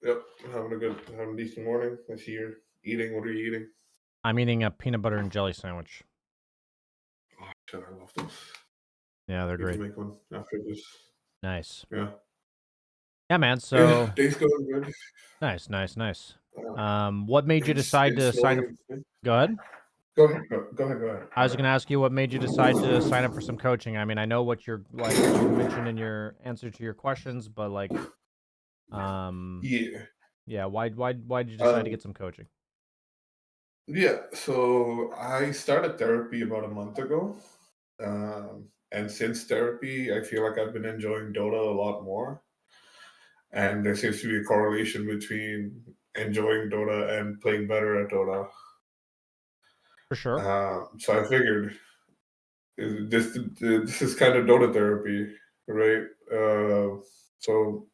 Yep, having a decent morning. I see you're eating. What are you eating? I'm eating a peanut butter and jelly sandwich. Oh, shit, I love those. Yeah, they're Need to great. make one after this. Nice. Yeah. Yeah, man. Yeah, So day's going good. nice, nice, nice. Uh, What made you decide it's to sign up? snowing. Go ahead. Go ahead. I was going to ask you what made you decide to sign up for some coaching. I mean, I know what you're like. You mentioned in your answer to your questions, but like, um, Yeah. yeah. Why did you decide to Um, get some coaching? yeah, so I started therapy about a month ago. And since therapy, I feel like I've been enjoying Dota a lot more. And there seems to be a correlation between enjoying Dota and playing better at Dota. For sure. So I figured this is kind of Dota therapy, right? So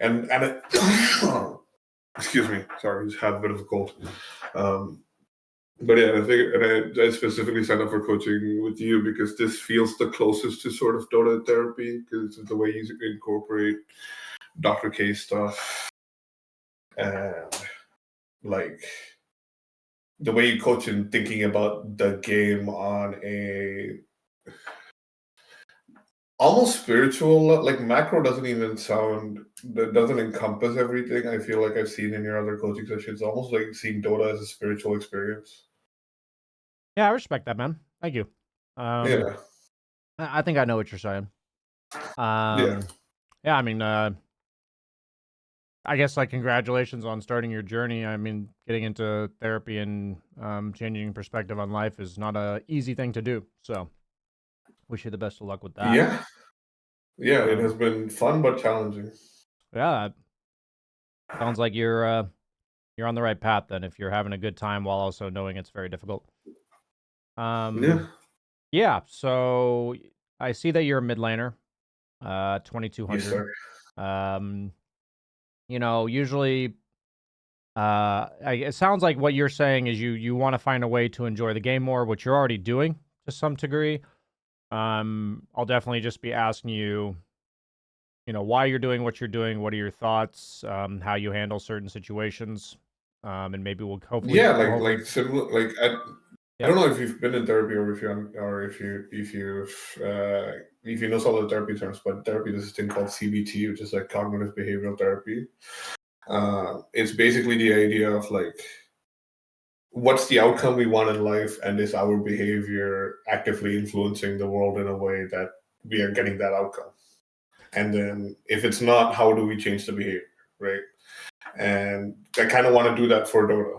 and it, excuse me, sorry, I just had a bit of a cold. Um, but yeah, I think and I specifically signed up for coaching with you because this feels the closest to sort of Dota therapy because of the way you incorporate Dr. K stuff and like the way you coach and thinking about the game on a almost spiritual, like macro doesn't even sound, that doesn't encompass everything. I feel like I've seen in your other coaching sessions, almost like seeing Dota as a spiritual experience. Yeah, I respect that, man. Thank you. Um, Yeah, I think I know what you're saying. yeah, Yeah. I mean, I guess like congratulations on starting your journey. I mean, getting into therapy and changing perspective on life is not a easy thing to do. So, wish you the best of luck with that. yeah, yeah. It has Um, been fun but challenging. yeah, sounds like you're on the right path. Then, if you're having a good time while also knowing it's very difficult. Yeah, Yeah. So I see that you're a mid laner, yes, 2200. sir. Um, usually it sounds like what you're saying is you want to find a way to enjoy the game more, which you're already doing to some degree. I'll definitely just be asking you, why you're doing what you're doing, what are your thoughts, how you handle certain situations, and maybe Yeah, we'll hopefully, like similar. I yeah, don't know if you've been in therapy or if you know some of the therapy terms, but therapy there's this thing called CBT, which is like cognitive behavioral therapy. It's basically the idea of like what's the outcome we want in life, and is our behavior actively influencing the world in a way that we are getting that outcome? And then if it's not, how do we change the behavior, right? And I kind of want to do that for Dota.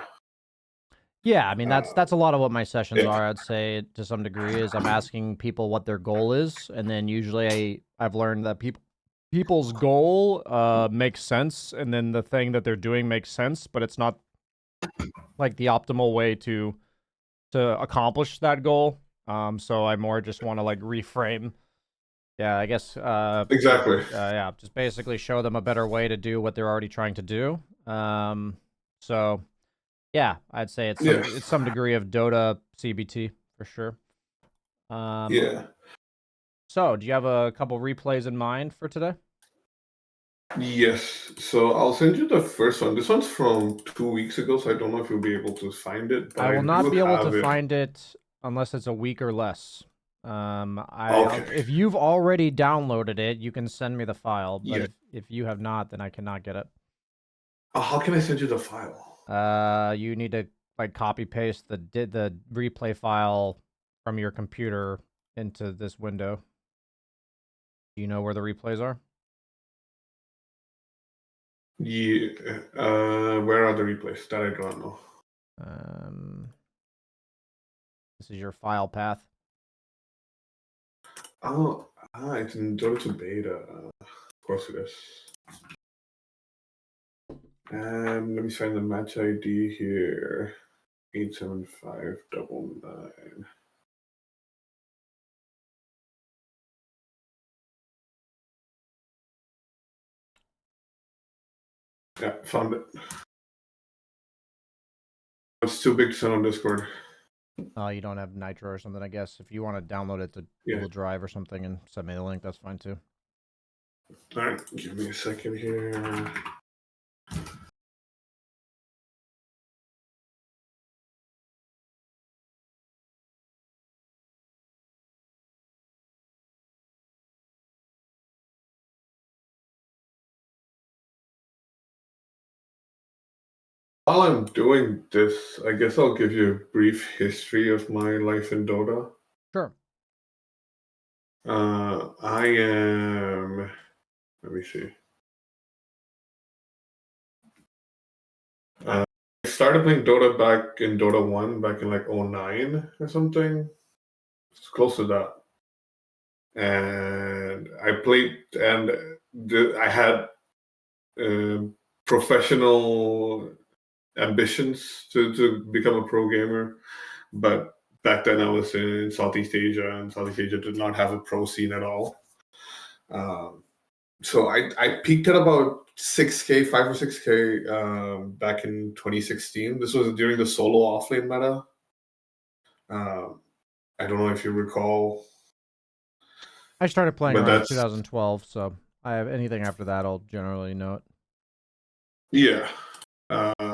yeah. I mean, that's a Um, lot of what my sessions yeah, are. I'd say to some degree is I'm asking people what their goal is, and then usually I've learned that people's goal makes sense, and then the thing that they're doing makes sense, but it's not like the optimal way to accomplish that goal. So I more just want to like reframe. Yeah, I guess. exactly. Yeah, just basically show them a better way to do what they're already trying to do. So yeah, I'd say Yeah, it's some degree of Dota CBT for sure. Um, yeah. so do you have a couple replays in mind for today? Yes. So I'll send you the first one. This one's from 2 weeks ago, so I don't know if you'll be able to find it, but I I will not do be able to have it. find it unless it's a week or less. Okay. If you've already downloaded it, you can send me the file. But Yeah. if you have not, then I cannot get it. How can I send you the file? You need to like copy paste the replay file from your computer into this window. Do you know where the replays are? Yeah. Where are the replays? That I don't know. Um, this is your file path. Oh, it's in Dota beta. Of course it is. Let me find the match ID here. 87599. Yeah, found it. It's too big to send on Discord. Oh, you don't have Nitro or something, I guess. If you want to download it to Yeah. Google Drive or something and send me the link, that's fine too. All right, give me a second here. While I'm doing this, I guess I'll give you a brief history of my life in Dota. Sure. I am. Let me see. I started playing Dota back in Dota 1, back in like 09 or something. It's close to that. And I played, and I had professional ambitions to become a pro gamer. But back then I was in Southeast Asia, and Southeast Asia did not have a pro scene at all. So I peaked at about 6K, 5 or 6K back in 2016. This was during the solo offlane meta. I don't know if you recall. I started playing But around that's 2012, so I have anything after that, I'll generally know it. Yeah.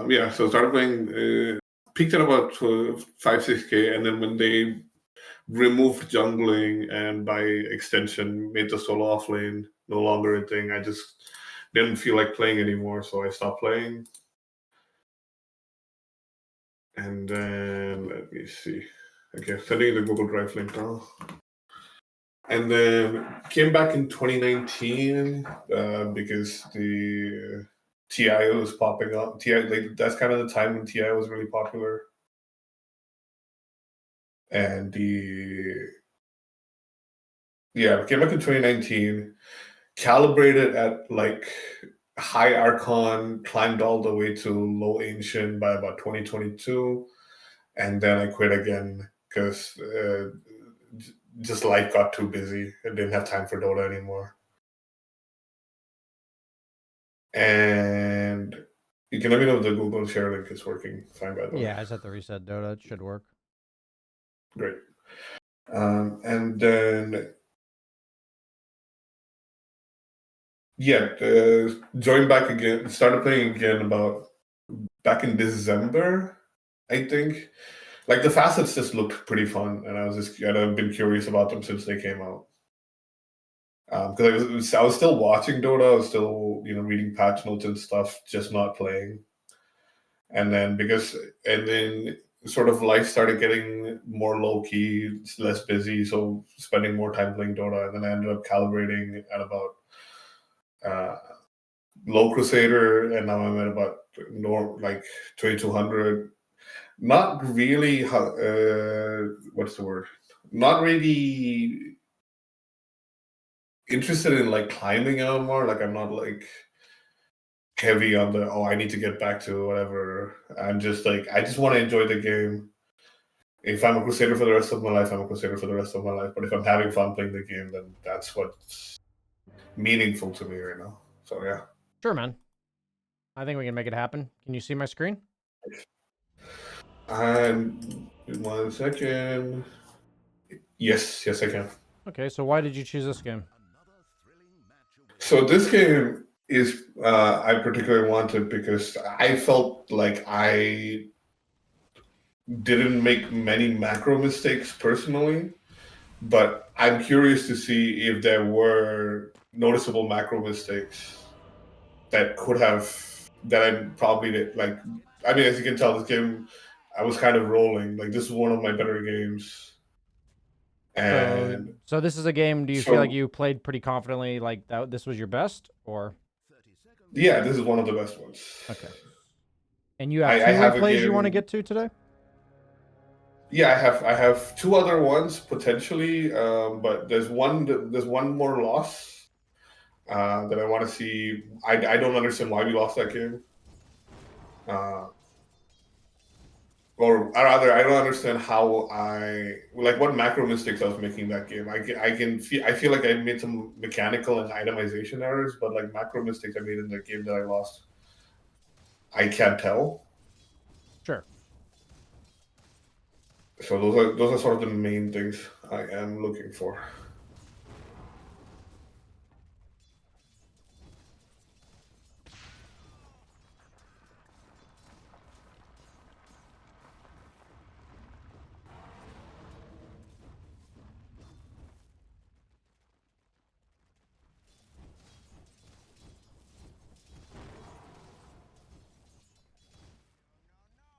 Yeah, so started playing, peaked at about 5, 6K, and then when they removed jungling and by extension made the solo offlane no longer a thing, I just didn't feel like playing anymore, so I stopped playing. And then, let me see. Okay, sending you the Google Drive link now. And then came back in 2019 because the TI was popping up. TI, like, that's kind of the time when TI was really popular. And came back in 2019, calibrated at like high Archon, climbed all the way to low Ancient by about 2022. And then I quit again because just life got too busy. I didn't have time for Dota anymore. And you can let me know if the Google share link is working fine, by the way. Yeah, I set the reset Dota. It should work. Great. And then, joined back again, started playing again about back in December, I think. Like, the facets just looked pretty fun, and I've been curious about them since they came out. Because I was still watching Dota, I was still reading patch notes and stuff, just not playing. And then sort of life started getting more low key, less busy, so spending more time playing Dota. And then I ended up calibrating at about low Crusader, and now I'm at about 2200. Not really. What's the word? Not really interested in like climbing anymore. Like, I'm not like heavy on the I need to get back to whatever. I'm just like, I just want to enjoy the game. If I'm a Crusader for the rest of my life, I'm a Crusader for the rest of my life. But if I'm having fun playing the game, then that's what's meaningful to me right now. So yeah. Sure, man. I think we can make it happen. Can you see my screen? And 1 second. Yes, I can. Okay, so why did you choose this game? So this game is I particularly wanted because I felt like I didn't make many macro mistakes personally, but I'm curious to see if there were noticeable macro mistakes that I probably did. Like, I mean, as you can tell, this game, I was kind of rolling. Like, this is one of my better games. And so this is a game, do you feel like you played pretty confidently, like that this was your best, or? Yeah, this is one of the best ones. Okay. And you have two I have replays you want to get to today? Yeah, I have two other ones potentially, but there's one more loss that I want to see. I don't understand why we lost that game, or rather, I don't understand how what macro mistakes I was making that game. I feel like I made some mechanical and itemization errors, but like macro mistakes I made in the game that I lost, I can't tell. Sure. So those are sort of the main things I am looking for.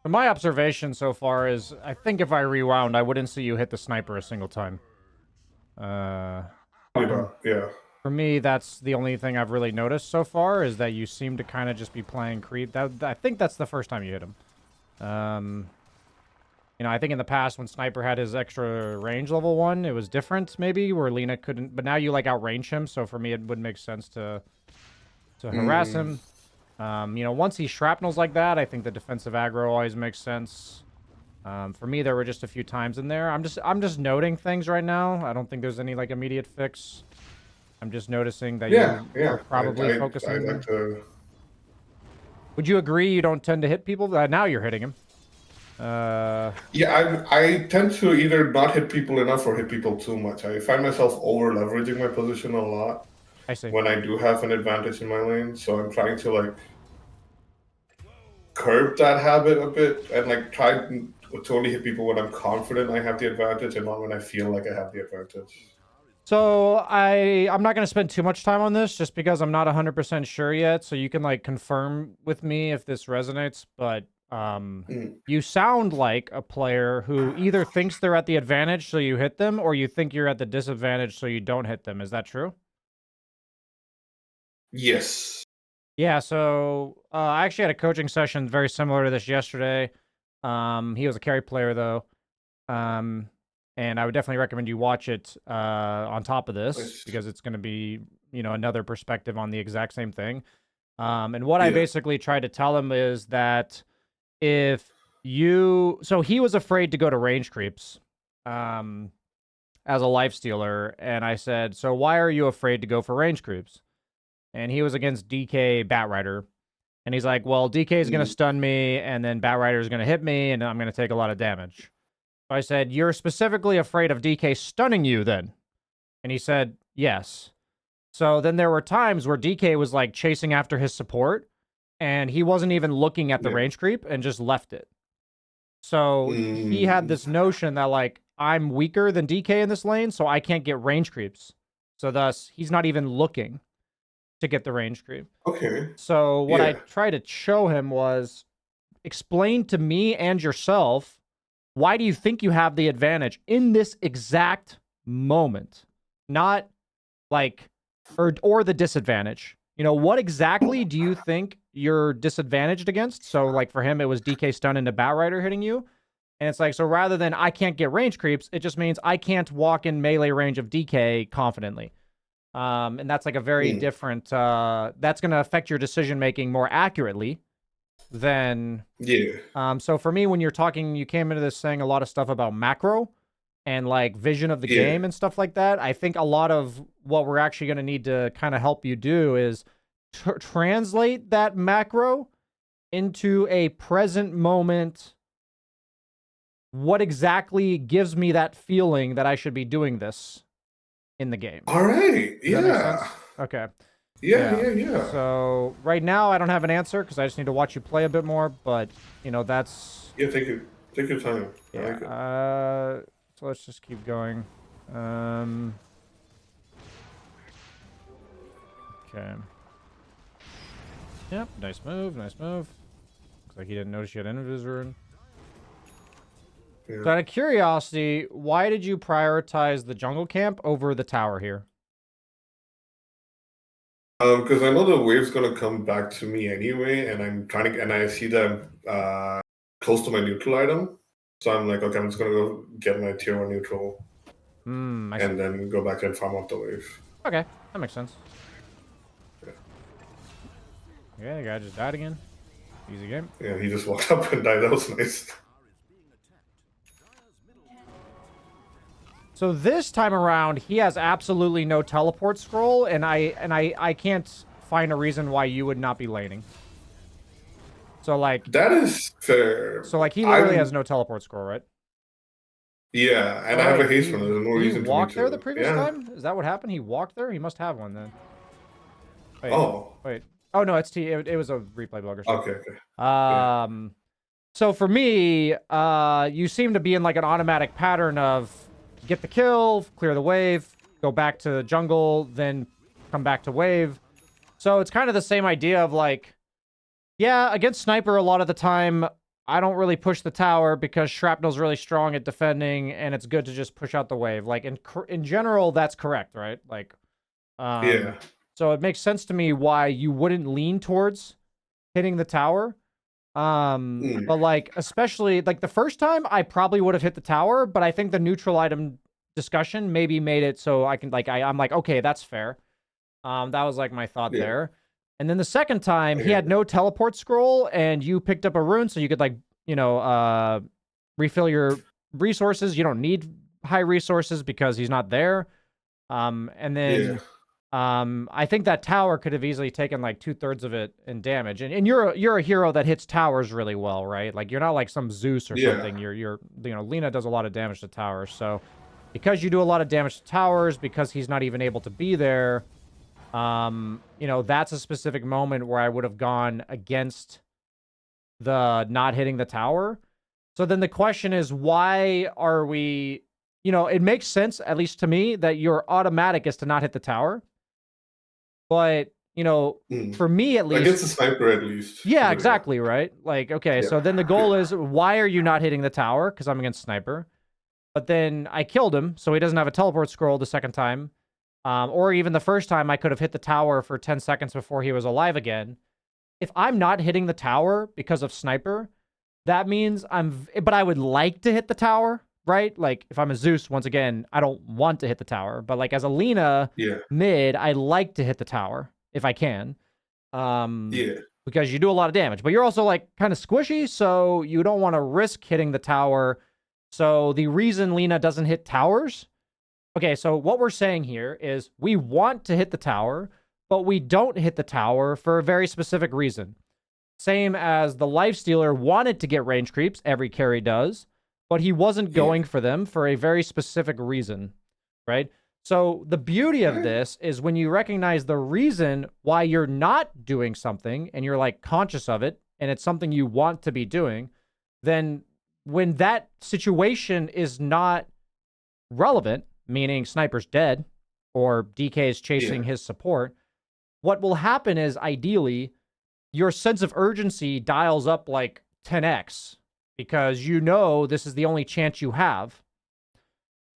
My observation so far is, I think if I rewound, I wouldn't see you hit the sniper a single time. Yeah. For me, that's the only thing I've really noticed so far, is that you seem to kind of just be playing creep. I think that's the first time you hit him. You know, I think in the past when Sniper had his extra range level 1, it was different maybe, where Lina couldn't, but now you like outrange him, so for me it would make sense to harass him. You know, once he shrapnels like that, I think the defensive aggro always makes sense. For me, there were just a few times in there. I'm just noting things right now. I don't think there's any like immediate fix. I'm just noticing that you are probably focusing. I like to... Would you agree you don't tend to hit people? Now you're hitting him. Yeah, I tend to either not hit people enough or hit people too much. I find myself over leveraging my position a lot. I see. When I do have an advantage in my lane, so I'm trying to like curb that habit a bit and like try to only hit people when I'm confident I have the advantage and not when I feel like I have the advantage. So I'm not going to spend too much time on this just because I'm not 100% sure yet. So you can like confirm with me if this resonates. But you sound like a player who either thinks they're at the advantage so you hit them, or you think you're at the disadvantage so you don't hit them. Is that true? Yes. Yeah, so I actually had a coaching session very similar to this yesterday. He was a carry player though. And I would definitely recommend you watch it on top of this, because it's going to be, you know, another perspective on the exact same thing. And what I basically tried to tell him is that if you... So he was afraid to go to range creeps as a lifestealer. And I said, so why are you afraid to go for range creeps? And he was against DK Batrider. And he's like, well, DK is going to stun me, and then Batrider is going to hit me, and I'm going to take a lot of damage. I said, you're specifically afraid of DK stunning you then? And he said, yes. So then there were times where DK was like chasing after his support, and he wasn't even looking at the range creep and just left it. So he had this notion that like, I'm weaker than DK in this lane, so I can't get range creeps. So thus, he's not even looking to get the range creep. Okay. So what I tried to show him was, explain to me and yourself, why do you think you have the advantage in this exact moment? Not like, or the disadvantage. You know, what exactly do you think you're disadvantaged against? So like for him, it was DK stun into Batrider hitting you. And it's like, so rather than I can't get range creeps, it just means I can't walk in melee range of DK confidently. And that's like a very different, that's going to affect your decision-making more accurately than... So for me, when you're talking, you came into this saying a lot of stuff about macro and like vision of the game and stuff like that. I think a lot of what we're actually going to need to kind of help you do is translate that macro into a present moment. What exactly gives me that feeling that I should be doing this in the game? All right. Does that make sense? Okay. Yeah. So right now I don't have an answer because I just need to watch you play a bit more, but you know, that's... Yeah, take your time. So let's just keep going. Okay. Yep, nice move. Looks like he didn't notice you had Invis rune. So out of curiosity, why did you prioritize the jungle camp over the tower here? Because I know the wave's gonna come back to me anyway, and I'm trying to, and I see them close to my neutral item, so I'm like, okay, I'm just gonna go get my tier 1 neutral, and then go back and farm up the wave. Okay, that makes sense. Yeah, the guy just died again. Easy game. Yeah, he just walked up and died. That was nice. So this time around, he has absolutely no teleport scroll, and I can't find a reason why you would not be laning. So like... That is fair. So like he literally has no teleport scroll, right? Yeah, and I have a haste runner. There's no reason to... He walked there the previous time? Is that what happened? He walked there? He must have one then. Wait, wait. Oh no, it's it was a replay bug or something. Okay. So for me, you seem to be in like an automatic pattern of get the kill, clear the wave, go back to jungle, then come back to wave. So it's kind of the same idea of like, yeah, against Sniper a lot of the time, I don't really push the tower because shrapnel's really strong at defending, and it's good to just push out the wave. Like in general, that's correct, right? Like, Yeah. so it makes sense to me why you wouldn't lean towards hitting the tower. But like, especially like the first time, I probably would have hit the tower, but I think the neutral item discussion maybe made it so I can like I'm like, okay, that's fair. That was like my thought Yeah. there. And then the second time, he Okay. had no teleport scroll, and you picked up a rune, so you could like, refill your resources. You don't need high resources because he's not there. And Yeah. then I think that tower could have easily taken like 2/3 of it in damage. And you're a hero that hits towers really well, right? Like you're not like some Zeus or Yeah. something. You're Lina does a lot of damage to towers. So because you do a lot of damage to towers, because he's not even able to be there, that's a specific moment where I would have gone against the not hitting the tower. So then the question is, why are we, it makes sense, at least to me, that your automatic is to not hit the tower. But, for me at least. Against the sniper, at least. Yeah, exactly, right? Like, okay, Yeah. so then the goal is, why are you not hitting the tower? Because I'm against sniper. But then I killed him, so he doesn't have a teleport scroll the second time. Or even the first time, I could have hit the tower for 10 seconds before he was alive again. If I'm not hitting the tower because of sniper, that means but I would like to hit the tower, right? Like, if I'm a Zeus, once again, I don't want to hit the tower. But, like, as a Lina mid, I like to hit the tower if I can. Because you do a lot of damage. But you're also, like, kind of squishy, so you don't want to risk hitting the tower. So the reason Lina doesn't hit towers... Okay, so what we're saying here is we want to hit the tower, but we don't hit the tower for a very specific reason. Same as the Lifestealer wanted to get range creeps, every carry does, but he wasn't going for them for a very specific reason, right? So the beauty of this is when you recognize the reason why you're not doing something and you're like conscious of it and it's something you want to be doing, then when that situation is not relevant, meaning sniper's dead or DK is chasing his support, what will happen is ideally your sense of urgency dials up like 10x because this is the only chance you have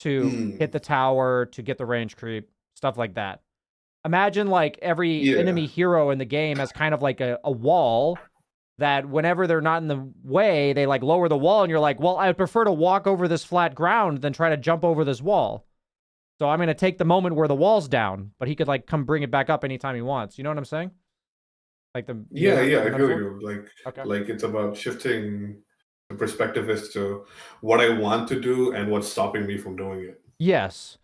to hit the tower, to get the range creep, stuff like that. Imagine like every enemy hero in the game has kind of like a wall that whenever they're not in the way, they like lower the wall and you're like, well, I would prefer to walk over this flat ground than try to jump over this wall. So I'm going to take the moment where the wall's down, but he could like come bring it back up anytime he wants. You know what I'm saying? Like I feel you. Like it's about shifting the perspective as to what I want to do and what's stopping me from doing it. Yes.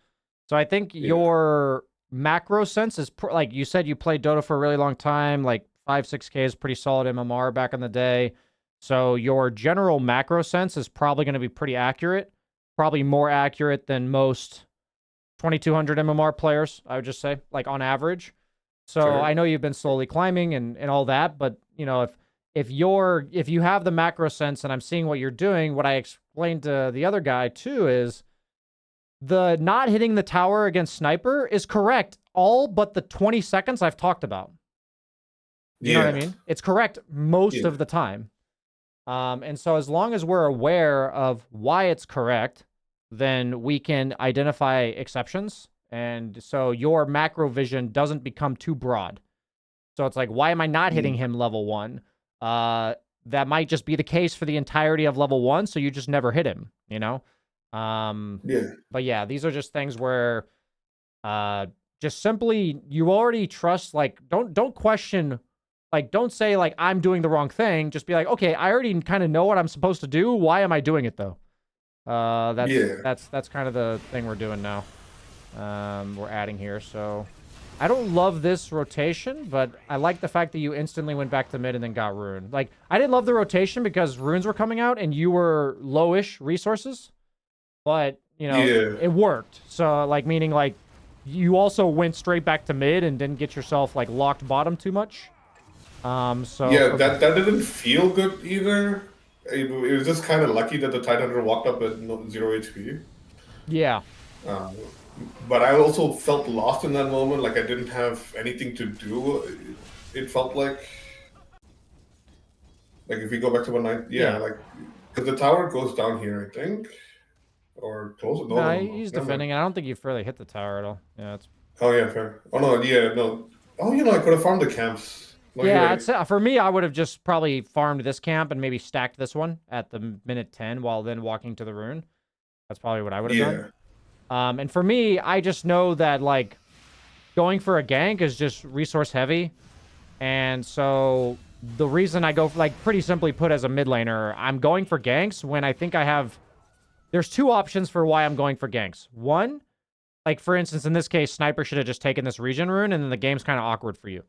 So I think your macro sense is like you said, you played Dota for a really long time, like 5-6K is pretty solid MMR back in the day. So your general macro sense is probably going to be pretty accurate, probably more accurate than most 2200 MMR players, I would just say, like on average. So I know you've been slowly climbing and all that, but if you have the macro sense and I'm seeing what you're doing, what I explained to the other guy too is the not hitting the tower against sniper is correct all but the 20 seconds I've talked about. You know what I mean? It's correct most of the time. And so as long as we're aware of why it's correct, then we can identify exceptions. And so your macro vision doesn't become too broad. So it's like, why am I not hitting him level 1? That might just be the case for the entirety of level 1, so you just never hit him, But yeah, these are just things where just simply you already trust, like, don't question, like, don't say, like, I'm doing the wrong thing. Just be like, okay, I already kind of know what I'm supposed to do. Why am I doing it, though? That's kind of the thing we're doing now. We're adding here, so I don't love this rotation, but I like the fact that you instantly went back to mid and then got rune. Like, I didn't love the rotation because runes were coming out and you were lowish resources, but it worked. So like, meaning like you also went straight back to mid and didn't get yourself like locked bottom too much. That didn't feel good either. It was just kind of lucky that the Tidehunter walked up at 0 HP. Yeah. But I also felt lost in that moment, like I didn't have anything to do. It felt like... Like if we go back to 190, yeah, like because the tower goes down here, I think, or close. No, he's defending. I don't think you've really hit the tower at all. Yeah, it's. Oh yeah, fair. Oh no, yeah, no. Oh, I could have farmed the camps. No, Yeah, you're it's, right. for me, I would have just probably farmed this camp and maybe stacked this one at the minute 10 while then walking to the rune. That's probably what I would have done. And for me, I just know that, like, going for a gank is just resource heavy. And so the reason I go, like, pretty simply put as a mid laner, I'm going for ganks when I think I have... There's two options for why I'm going for ganks. One, like, for instance, in this case, Sniper should have just taken this regen rune, and then the game's kind of awkward for you.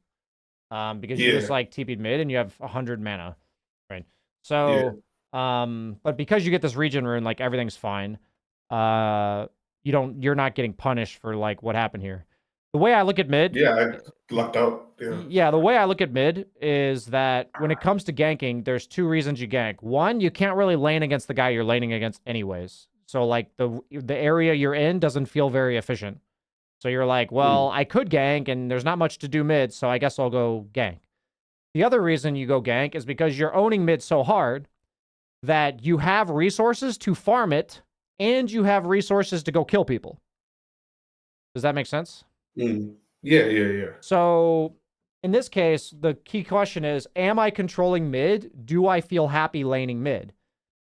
Because you just, like, TP'd mid, and you have 100 mana. Right? So, but because you get this regen rune, like, everything's fine. You're not getting punished for, like, what happened here. The way I look at mid... Yeah, I lucked out. Yeah, the way I look at mid is that when it comes to ganking, there's two reasons you gank. One, you can't really lane against the guy you're laning against anyways. So, like, the area you're in doesn't feel very efficient. So you're like, well, I could gank, and there's not much to do mid, so I guess I'll go gank. The other reason you go gank is because you're owning mid so hard that you have resources to farm it, and you have resources to go kill people. Does that make sense? Yeah. So, in this case, the key question is, am I controlling mid? Do I feel happy laning mid?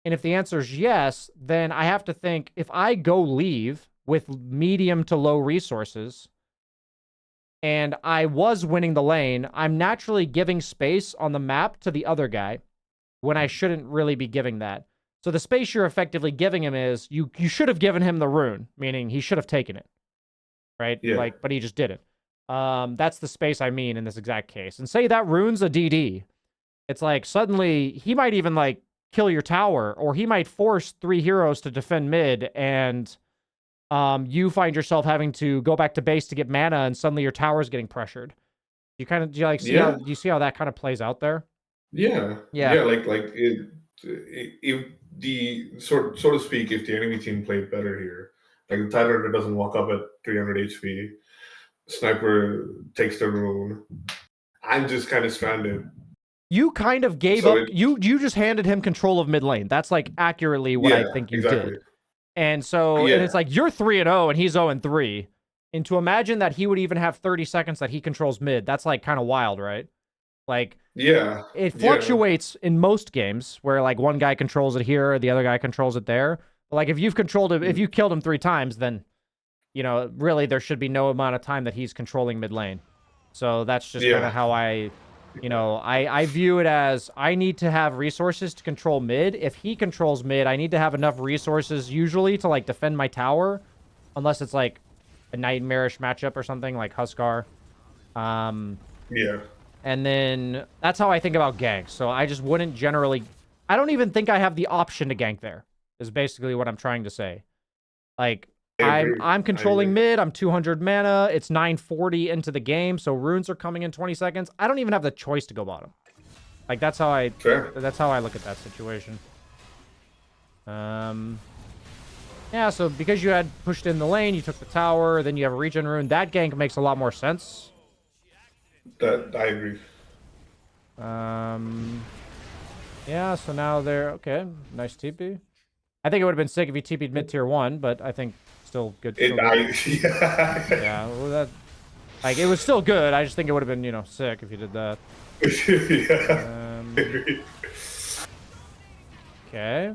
And if the answer is yes, then I have to think, if I go leave with medium to low resources, and I was winning the lane, I'm naturally giving space on the map to the other guy when I shouldn't really be giving that. So the space you're effectively giving him is, you should have given him the rune, meaning he should have taken it, right? Yeah. Like, but he just didn't. That's the space I mean in this exact case. And say that rune's a DD. It's like, suddenly, he might even, like, kill your tower, or he might force 3 heroes to defend mid, and you find yourself having to go back to base to get mana, and suddenly your tower's getting pressured. Do you see how that kind of plays out there? Yeah. Like if the so to speak, if the enemy team played better here, like the Tiger doesn't walk up at 300 HP, Sniper takes the rune, I'm just kind of stranded. You kind of gave up. You just handed him control of mid lane. That's, like, accurately what I think you did. And so, and it's like, you're 3-0 and he's 0-3. And to imagine that he would even have 30 seconds that he controls mid, that's, like, kind of wild, right? Like, it fluctuates in most games where, like, one guy controls it here, the other guy controls it there. But, like, if you've controlled it, if you killed him 3 times, then, really there should be no amount of time that he's controlling mid lane. So that's just kind of how I view it as, I need to have resources to control mid. If he controls mid, I need to have enough resources usually to, like, defend my tower, unless it's, like, a nightmarish matchup or something like Huskar. And then that's how I think about ganks. So I just wouldn't generally... I don't even think I have the option to gank there, is basically what I'm trying to say. Like, I'm controlling mid, I'm 200 mana, it's 940 into the game, so runes are coming in 20 seconds. I don't even have the choice to go bottom. Like, that's how I look at that situation. Yeah, so because you had pushed in the lane, you took the tower, then you have a regen rune, that gank makes a lot more sense. That I agree. Yeah, so now they're okay. Nice TP. I think it would have been sick if he TP'd mid tier 1, but I think still good. Yeah, well, that, like, it was still good. I just think it would have been, sick if he did that. Okay.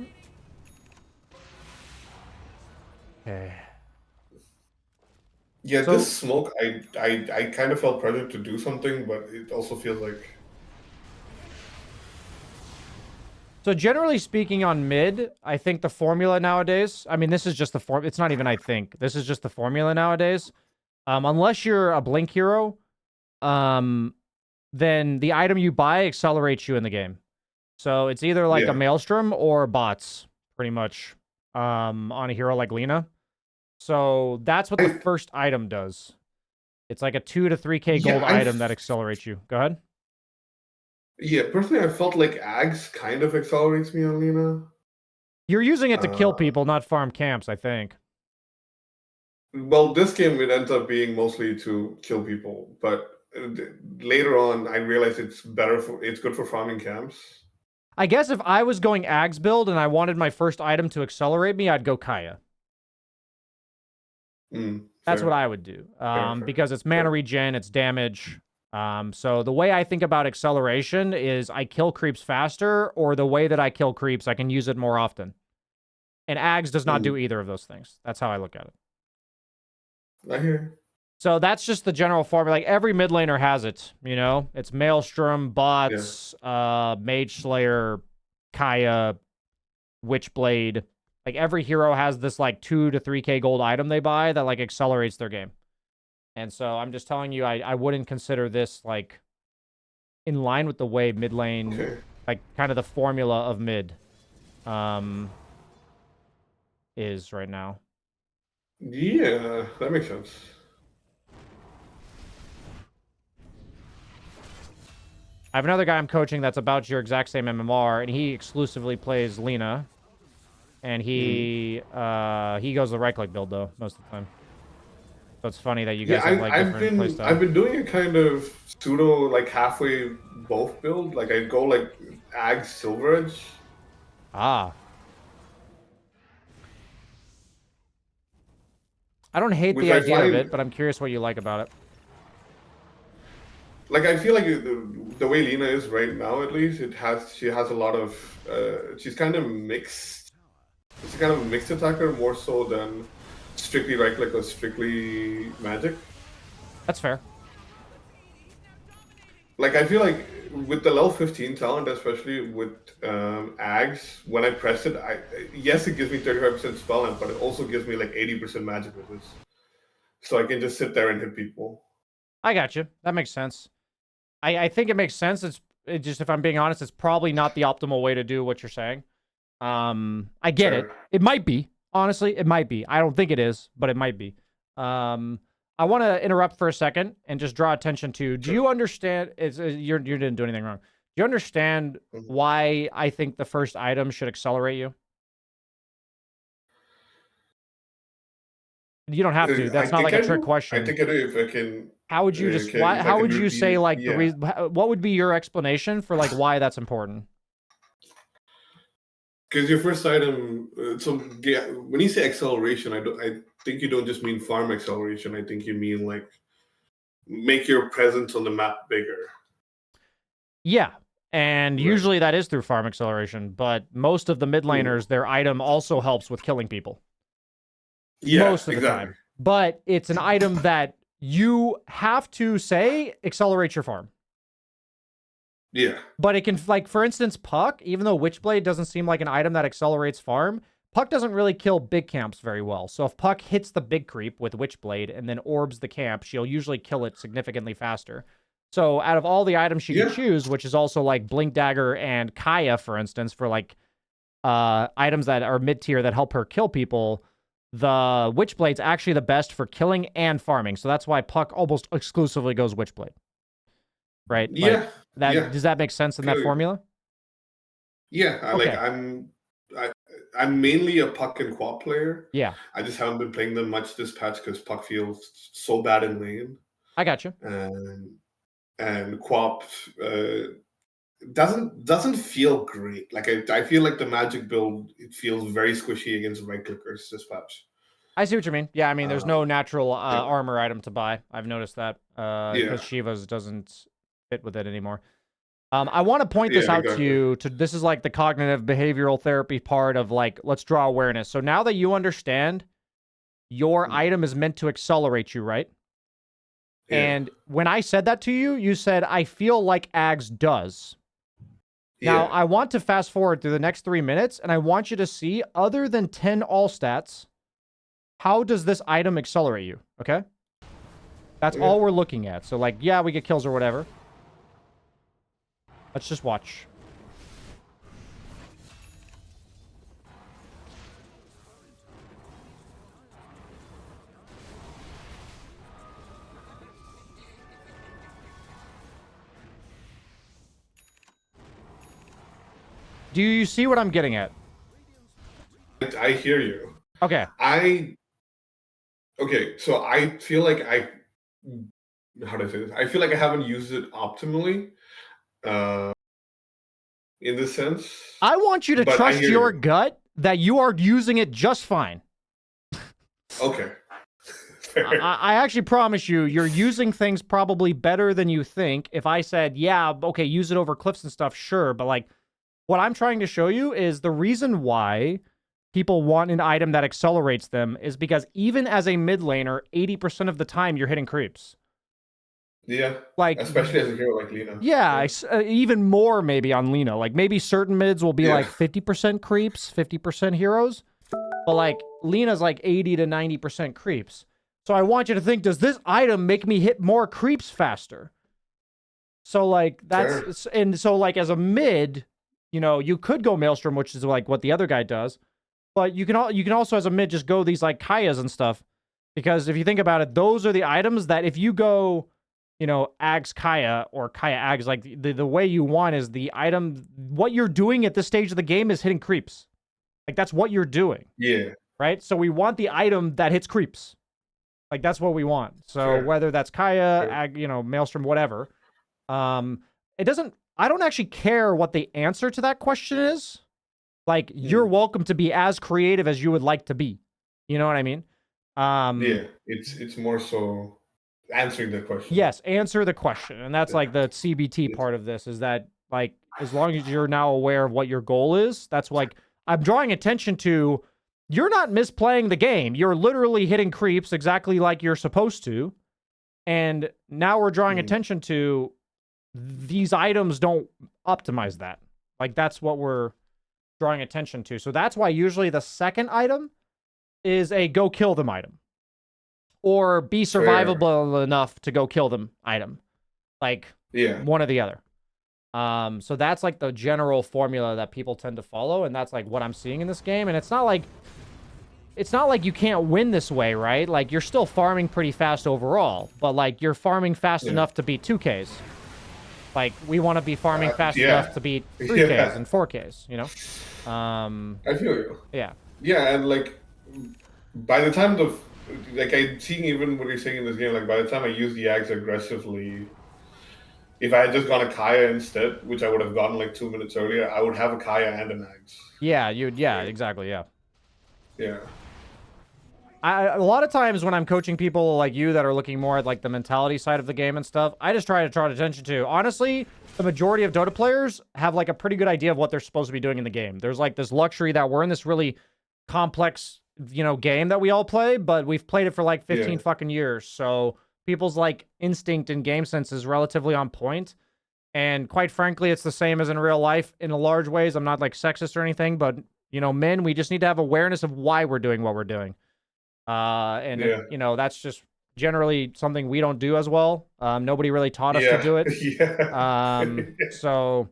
Yeah, so, this smoke, I kind of felt pressured to do something, but it also feels like... So generally speaking on mid, I think the formula nowadays, I mean, this is just the form. It's not even I think. This is just the formula nowadays. Unless you're a blink hero, then the item you buy accelerates you in the game. So it's either like a Maelstrom or bots, pretty much, on a hero like Lina. So that's what the first item does. It's like a 2 to 3k gold item that accelerates you. Go ahead. Yeah, personally, I felt like Ags kind of accelerates me on Lina. You're using it to kill people, not farm camps, I think. Well, this game, it ends up being mostly to kill people, but later on, I realized it's good for farming camps. I guess if I was going Ags build and I wanted my first item to accelerate me, I'd go Kaya. That's what I would do. Because it's mana regen, it's damage. So the way I think about acceleration is I kill creeps faster, or the way that I kill creeps, I can use it more often. And Ags does not do either of those things. That's how I look at it. I hear. So that's just the general formula. Like every mid laner has it, you know? It's Maelstrom, bots, Mage Slayer, Kaya, Witchblade. Like every hero has this like 2 to 3k gold item they buy that like accelerates their game. And so I'm just telling you, I wouldn't consider this like in line with the way mid lane, like kind of the formula of mid is right now. Yeah, that makes sense. I have another guy I'm coaching that's about your exact same MMR, and he exclusively plays Lina. And he goes the right-click build, though, most of the time. So it's funny that you guys have, like, different playstyle. I've been doing a kind of pseudo, like, halfway both build. Like, I go, like, Ag Silver Edge. Ah. I don't hate the idea of it, but I'm curious what you like about it. Like, I feel like the way Lina is right now, at least, she has a lot of, she's kind of mixed. She's kind of a mixed attacker, more so than strictly right-click or strictly magic. That's fair. Like, I feel like with the level 15 talent, especially with Ags, when I press it, yes, it gives me 35% spell amp, but it also gives me like 80% magic resist. So I can just sit there and hit people. I got you. That makes sense. I think it makes sense. It's just, if I'm being honest, it's probably not the optimal way to do what you're saying. I get it. It might be. Honestly, it might be. I don't think it is, but it might be. I want to interrupt for a second and just draw attention to, do you understand, you didn't do anything wrong. Do you understand why I think the first item should accelerate you? You don't have to. That's not like a trick question. I think I do if I can. How would you just, how would you say, like, the reason, what would be your explanation for, like, why that's important? Because your first item, so yeah, when you say acceleration, I think you don't just mean farm acceleration. I think you mean like make your presence on the map bigger. Yeah, and usually that is through farm acceleration, but most of the mid laners, their item also helps with killing people. Yeah, most of the time. But it's an item that you have to say accelerates your farm. Yeah. But it can, like, for instance, Puck, even though Witchblade doesn't seem like an item that accelerates farm, Puck doesn't really kill big camps very well. So if Puck hits the big creep with Witchblade and then orbs the camp, she'll usually kill it significantly faster. So out of all the items she could choose, which is also like Blink Dagger and Kaya, for instance, for like items that are mid-tier that help her kill people, the Witchblade's actually the best for killing and farming. So that's why Puck almost exclusively goes Witchblade. Right? Yeah. Like, does that make sense in that formula? Yeah. Okay. Like, I'm mainly a Puck and Quap player. Yeah. I just haven't been playing them much this patch because Puck feels so bad in lane. I got you. And Quap doesn't feel great. Like I feel like the magic build, it feels very squishy against right clickers this patch. I see what you mean. Yeah, I mean, there's no natural armor item to buy. I've noticed that because Shiva's doesn't fit with it anymore. I want to point this out to you. This is like the cognitive behavioral therapy part of, like, let's draw awareness. So now that you understand your item is meant to accelerate you, right? Yeah. And when I said that to you, you said, I feel like Ags does. Yeah. Now, I want to fast forward through the next 3 minutes, and I want you to see, other than 10 all stats, how does this item accelerate you, okay? That's all we're looking at. So, like, yeah, we get kills or whatever. Let's just watch. Do you see what I'm getting at? I hear you. Okay. Okay, so I feel like how do I say this? I feel like I haven't used it optimally. in this sense. I want you to But trust your gut that you are using it just fine. Okay. I actually promise you, you're using things probably better than you think. If I said, yeah, okay, use it over cliffs and stuff, sure. But like, what I'm trying to show you is the reason why people want an item that accelerates them is because even as a mid laner, 80% of the time you're hitting creeps. Yeah. Like, especially as a hero like Lina. Yeah, even more maybe on Lina. Like maybe certain mids will be like 50% creeps, 50% heroes. But like Lina's like 80 to 90% creeps. So I want you to think, does this item make me hit more creeps faster? So like that's and so like as a mid, you know, you could go Maelstrom, which is like what the other guy does. But you can also as a mid just go these like Kayas and stuff. Because if you think about it, those are the items that if you go, you know, Ags Kaya or Kaya Ags, like the way you want is the item, what you're doing at this stage of the game is hitting creeps. Like that's what you're doing. Yeah. Right? So we want the item that hits creeps. Like that's what we want. So whether that's Kaya, Ag, you know, Maelstrom, whatever. It doesn't, I don't actually care what the answer to that question is. Like you're welcome to be as creative as you would like to be. You know what I mean? Yeah, it's more so answering the question. Yes, answer the question. And that's like the CBT part of this is that like as long as you're now aware of what your goal is, that's like I'm drawing attention to you're not misplaying the game. You're literally hitting creeps exactly like you're supposed to. And now we're drawing attention to these items don't optimize that. Like that's what we're drawing attention to. So that's why usually the second item is a go kill them item. Or be survivable enough to go kill them item. Like one or the other. So that's like the general formula that people tend to follow, and that's like what I'm seeing in this game. And it's not like you can't win this way, right? Like you're still farming pretty fast overall, but like you're farming fast enough to beat 2Ks. Like we want to be farming fast enough to beat 3Ks and 4Ks, you know? I feel you. Yeah. Yeah, and like by the time like I'm seeing even what you're saying in this game, like by the time I use the Ags aggressively, if I had just gone a Kaya instead, which I would have gotten like 2 minutes earlier, I would have a Kaya and an Ags. Yeah, exactly, yeah. Yeah. A lot of times when I'm coaching people like you that are looking more at like the mentality side of the game and stuff, I just try to draw attention to. Honestly, the majority of Dota players have like a pretty good idea of what they're supposed to be doing in the game. There's like this luxury that we're in this really complex, you know, game that we all play, but we've played it for like 15 fucking years. So people's like instinct and game sense is relatively on point. And quite frankly, it's the same as in real life in a large ways. I'm not like sexist or anything, but you know, men, we just need to have awareness of why we're doing what we're doing. You know, that's just generally something we don't do as well. Nobody really taught us to do it. So,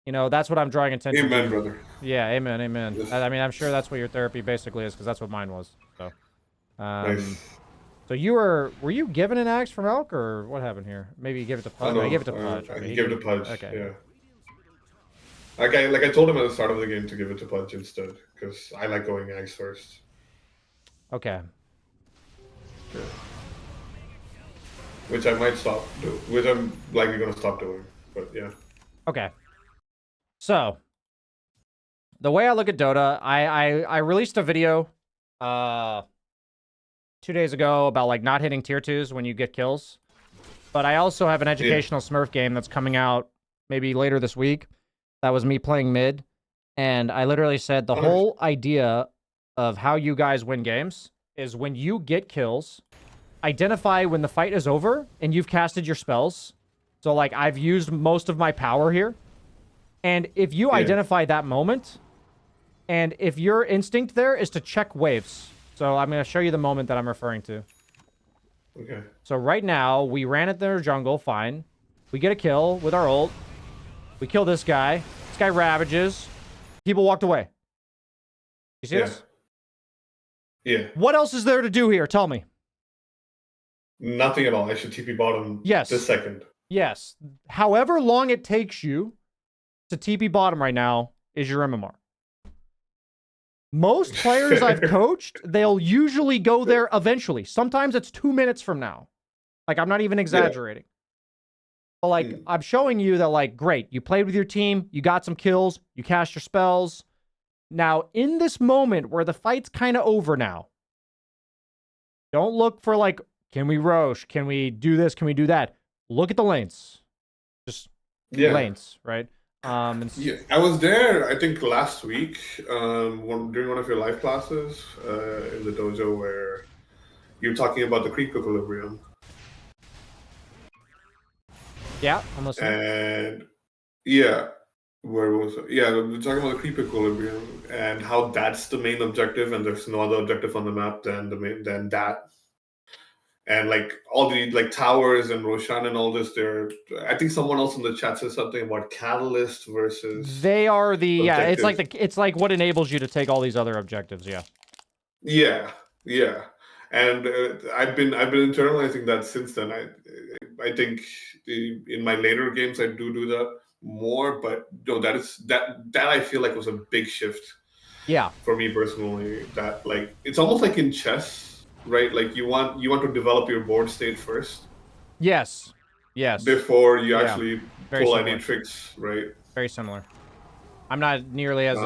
you know, that's what I'm drawing attention to. Amen, brother. Yeah, amen, amen. Yes. I mean, I'm sure that's what your therapy basically is, because that's what mine was. So, nice. So were you given an axe from Elk, or what happened here? Maybe you give it to Pudge. I give it to Pudge. I give it to Pudge. Okay. Yeah. Like I told him at the start of the game to give it to Pudge instead, because I like going axe first. Okay. Yeah. Which I might stop doing. Which I'm likely going to stop doing. But yeah. Okay. So, the way I look at Dota, I released a video 2 days ago about like not hitting tier 2s when you get kills. But I also have an educational Smurf game that's coming out maybe later this week. That was me playing mid. And I literally said the whole idea of how you guys win games is when you get kills, identify when the fight is over and you've casted your spells. So like I've used most of my power here. And if you identify that moment, and if your instinct there is to check waves. So I'm going to show you the moment that I'm referring to. Okay. So right now, we ran at their jungle, fine. We get a kill with our ult. We kill this guy. This guy ravages. People walked away. You see this? Yeah. What else is there to do here? Tell me. Nothing at all. I should TP bottom this second. Yes. However long it takes you to TP bottom right now is your MMR. Most players I've coached, they'll usually go there eventually. Sometimes it's 2 minutes from now. Like, I'm not even exaggerating. But like, I'm showing you that, like, great, you played with your team, you got some kills, you cast your spells. Now, in this moment where the fight's kind of over now, don't look for like, can we Roche? Can we do this? Can we do that? Look at the lanes. Just lanes, right? Yeah, I was there, I think, last week during one of your live classes in the dojo where you're talking about the creep equilibrium. Yeah, I'm listening. And yeah, where was it? Yeah, we're talking about the creep equilibrium and how that's the main objective, and there's no other objective on the map than that. And like all the like towers and Roshan and all this, I think someone else in the chat said something about Catalyst versus. They are the objective. it's like what enables you to take all these other objectives. Yeah. Yeah, and I've been internalizing that since then. I think in my later games I do that more, but no, that I feel like was a big shift. Yeah. For me personally, that like it's almost like in chess, right? Like you want to develop your board state first. Yes. Before you actually pull any tricks, right? Very similar. I'm not nearly as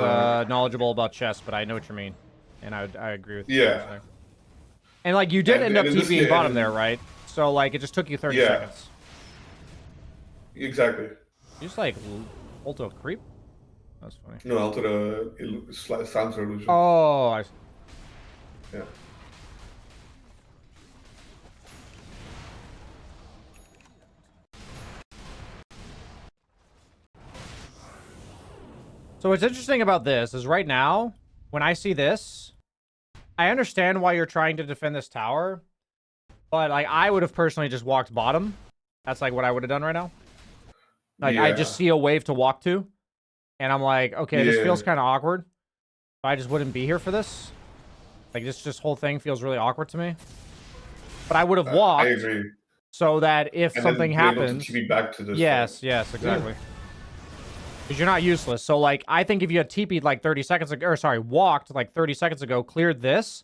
knowledgeable about chess, but I know what you mean, and I agree with you. Yeah. And like you did end up TPing bottom there, right? So like it just took you 30 seconds. Exactly. You just like ult a creep. That's funny. No, I'll do the sound illusion. Oh, I see. Yeah. So what's interesting about this is right now, when I see this, I understand why you're trying to defend this tower, but like I would have personally just walked bottom. That's like what I would have done right now. Like I just see a wave to walk to, and I'm like, okay, this feels kind of awkward. I just wouldn't be here for this. Like this whole thing feels really awkward to me. But I would have walked. I agree. So that if something happens, back to this. Yes, exactly. Because you're not useless. So like, I think if you had TP'd like 30 seconds ago, or sorry, walked like 30 seconds ago, cleared this,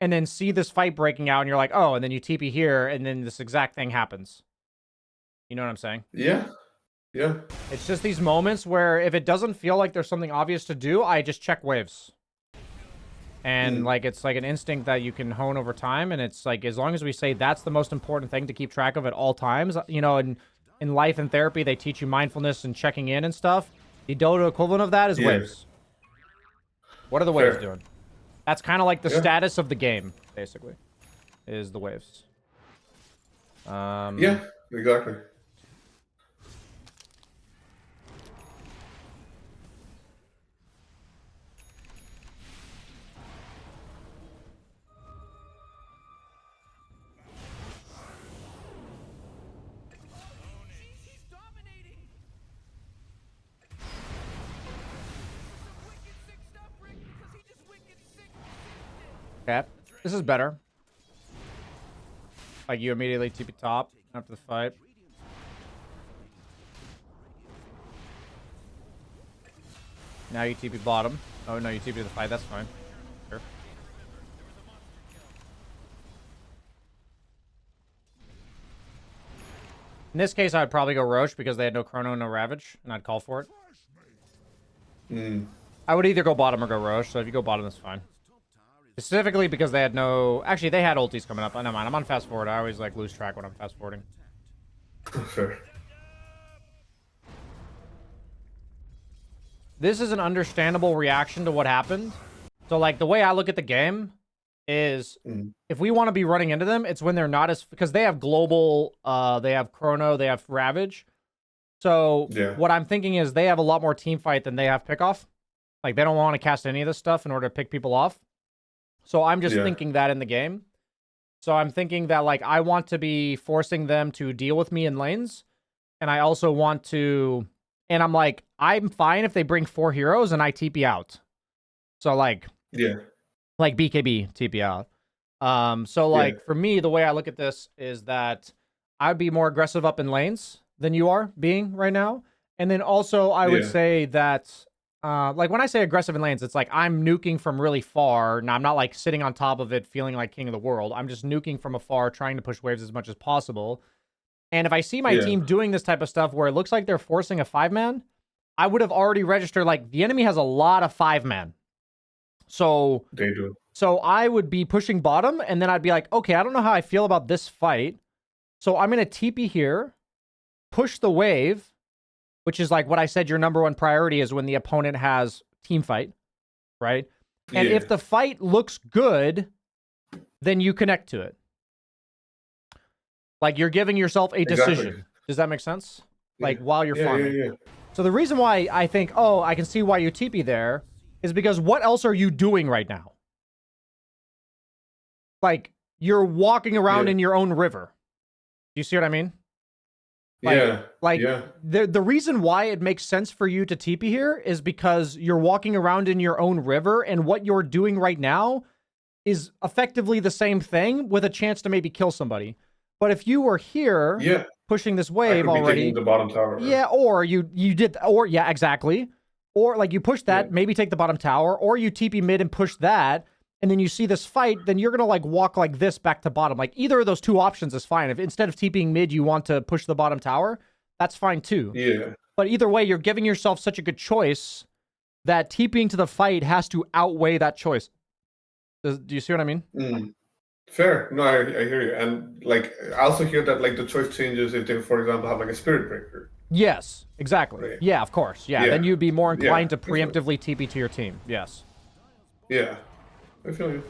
and then see this fight breaking out, and you're like, oh, and then you TP here, and then this exact thing happens. You know what I'm saying? Yeah. It's just these moments where if it doesn't feel like there's something obvious to do, I just check waves. And like it's like an instinct that you can hone over time, and it's like as long as we say that's the most important thing to keep track of at all times, you know, in life and therapy they teach you mindfulness and checking in and stuff. The Dota equivalent of that is waves. What are the waves doing? That's kind of like the status of the game, basically, is the waves. Yeah, exactly. Okay, this is better. Like you immediately TP top after the fight. Now you TP bottom. Oh no, you TP the fight. That's fine. Sure. In this case, I'd probably go Roche because they had no Chrono, no Ravage, and I'd call for it. I would either go bottom or go Roche, so if you go bottom, that's fine. Specifically because they had no... Actually, they had ultis coming up. Never mind, I'm on fast forward. I always like lose track when I'm fast forwarding. Fair. This is an understandable reaction to what happened. So, like, the way I look at the game is if we want to be running into them, it's when they're not as... Because they have global, they have Chrono, they have Ravage. So, what I'm thinking is they have a lot more team fight than they have pickoff. Like, they don't want to cast any of this stuff in order to pick people off. So I'm just thinking that in the game. So I'm thinking that, like, I want to be forcing them to deal with me in lanes. And I also want to... And I'm like, I'm fine if they bring 4 heroes and I TP out. So, like... Like BKB TP out. So, like, for me, the way I look at this is that I'd be more aggressive up in lanes than you are being right now. And then also, I would say that... like when I say aggressive in lanes, it's like I'm nuking from really far. Now I'm not like sitting on top of it feeling like king of the world. I'm just nuking from afar, trying to push waves as much as possible. And if I see my team doing this type of stuff where it looks like they're forcing a 5-man, I would have already registered, like, the enemy has a lot of 5-man. So They do. So I would be pushing bottom, and then I'd be like, okay, I don't know how I feel about this fight. So I'm going to TP here, push the wave, which is like what I said your number one priority is when the opponent has team fight, right? And if the fight looks good, then you connect to it. Like, you're giving yourself a decision. Exactly. Does that make sense? Like, while you're farming. So the reason why I think, oh, I can see why you TP there is because what else are you doing right now? Like, you're walking around in your own river. Do you see what I mean? Like, the reason why it makes sense for you to TP here is because you're walking around in your own river, and what you're doing right now is effectively the same thing with a chance to maybe kill somebody. But if you were here pushing this wave already, taking the bottom tower, right? or you did, or exactly, or like you push that, maybe take the bottom tower, or you TP mid and push that. And then you see this fight, then you're going to like walk like this back to bottom. Like, either of those two options is fine. If instead of TPing mid, you want to push the bottom tower, that's fine too. Yeah. But either way, you're giving yourself such a good choice that TPing to the fight has to outweigh that choice. Do you see what I mean? Fair. No, I hear you. And like, I also hear that like the choice changes if they, for example, have like a spirit breaker. Yes, exactly. Right. Yeah, of course. Yeah. Then you'd be more inclined to preemptively TP to your team. Yes. Yeah. I feel you.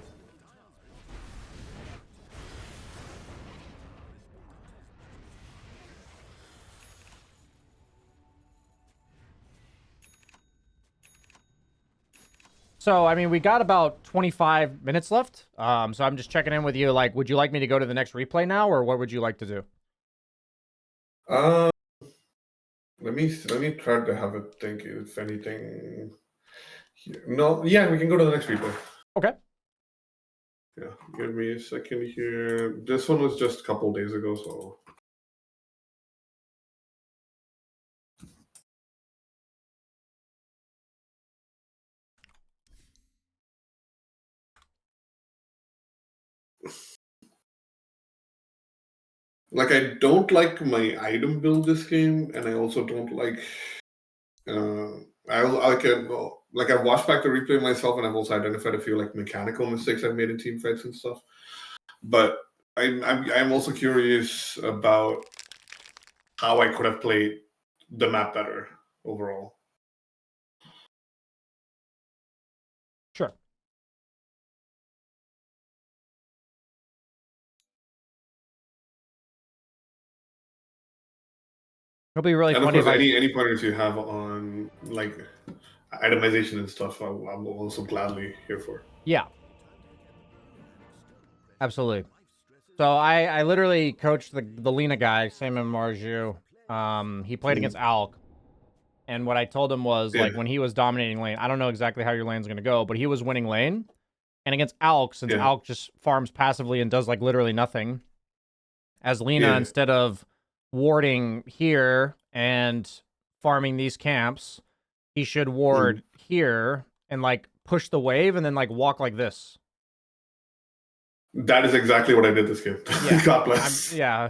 So, I mean, we got about 25 minutes left. So I'm just checking in with you. Like, would you like me to go to the next replay now, or what would you like to do? Let me try to have a think if anything. No, yeah, we can go to the next replay. Okay. Yeah, give me a second here. This one was just a couple days ago, so. Like, I don't like my item build this game, and I also don't like. I've watched back the replay myself, and I've also identified a few like mechanical mistakes I've made in team fights and stuff. But I'm also curious about how I could have played the map better overall. Sure. It'll be really funny. Of course, any pointers you have on like itemization and stuff, I'm also gladly here for. Yeah. Absolutely. So I literally coached the Lina guy, same in Marju. He played against Alk. And what I told him was, like, when he was dominating lane, I don't know exactly how your lane's going to go, but he was winning lane. And against Alk, since Alk just farms passively and does, like, literally nothing, as Lina, instead of warding here and farming these camps, he should ward here and, like, push the wave and then, like, walk like this. That is exactly what I did this game. Yeah. God bless.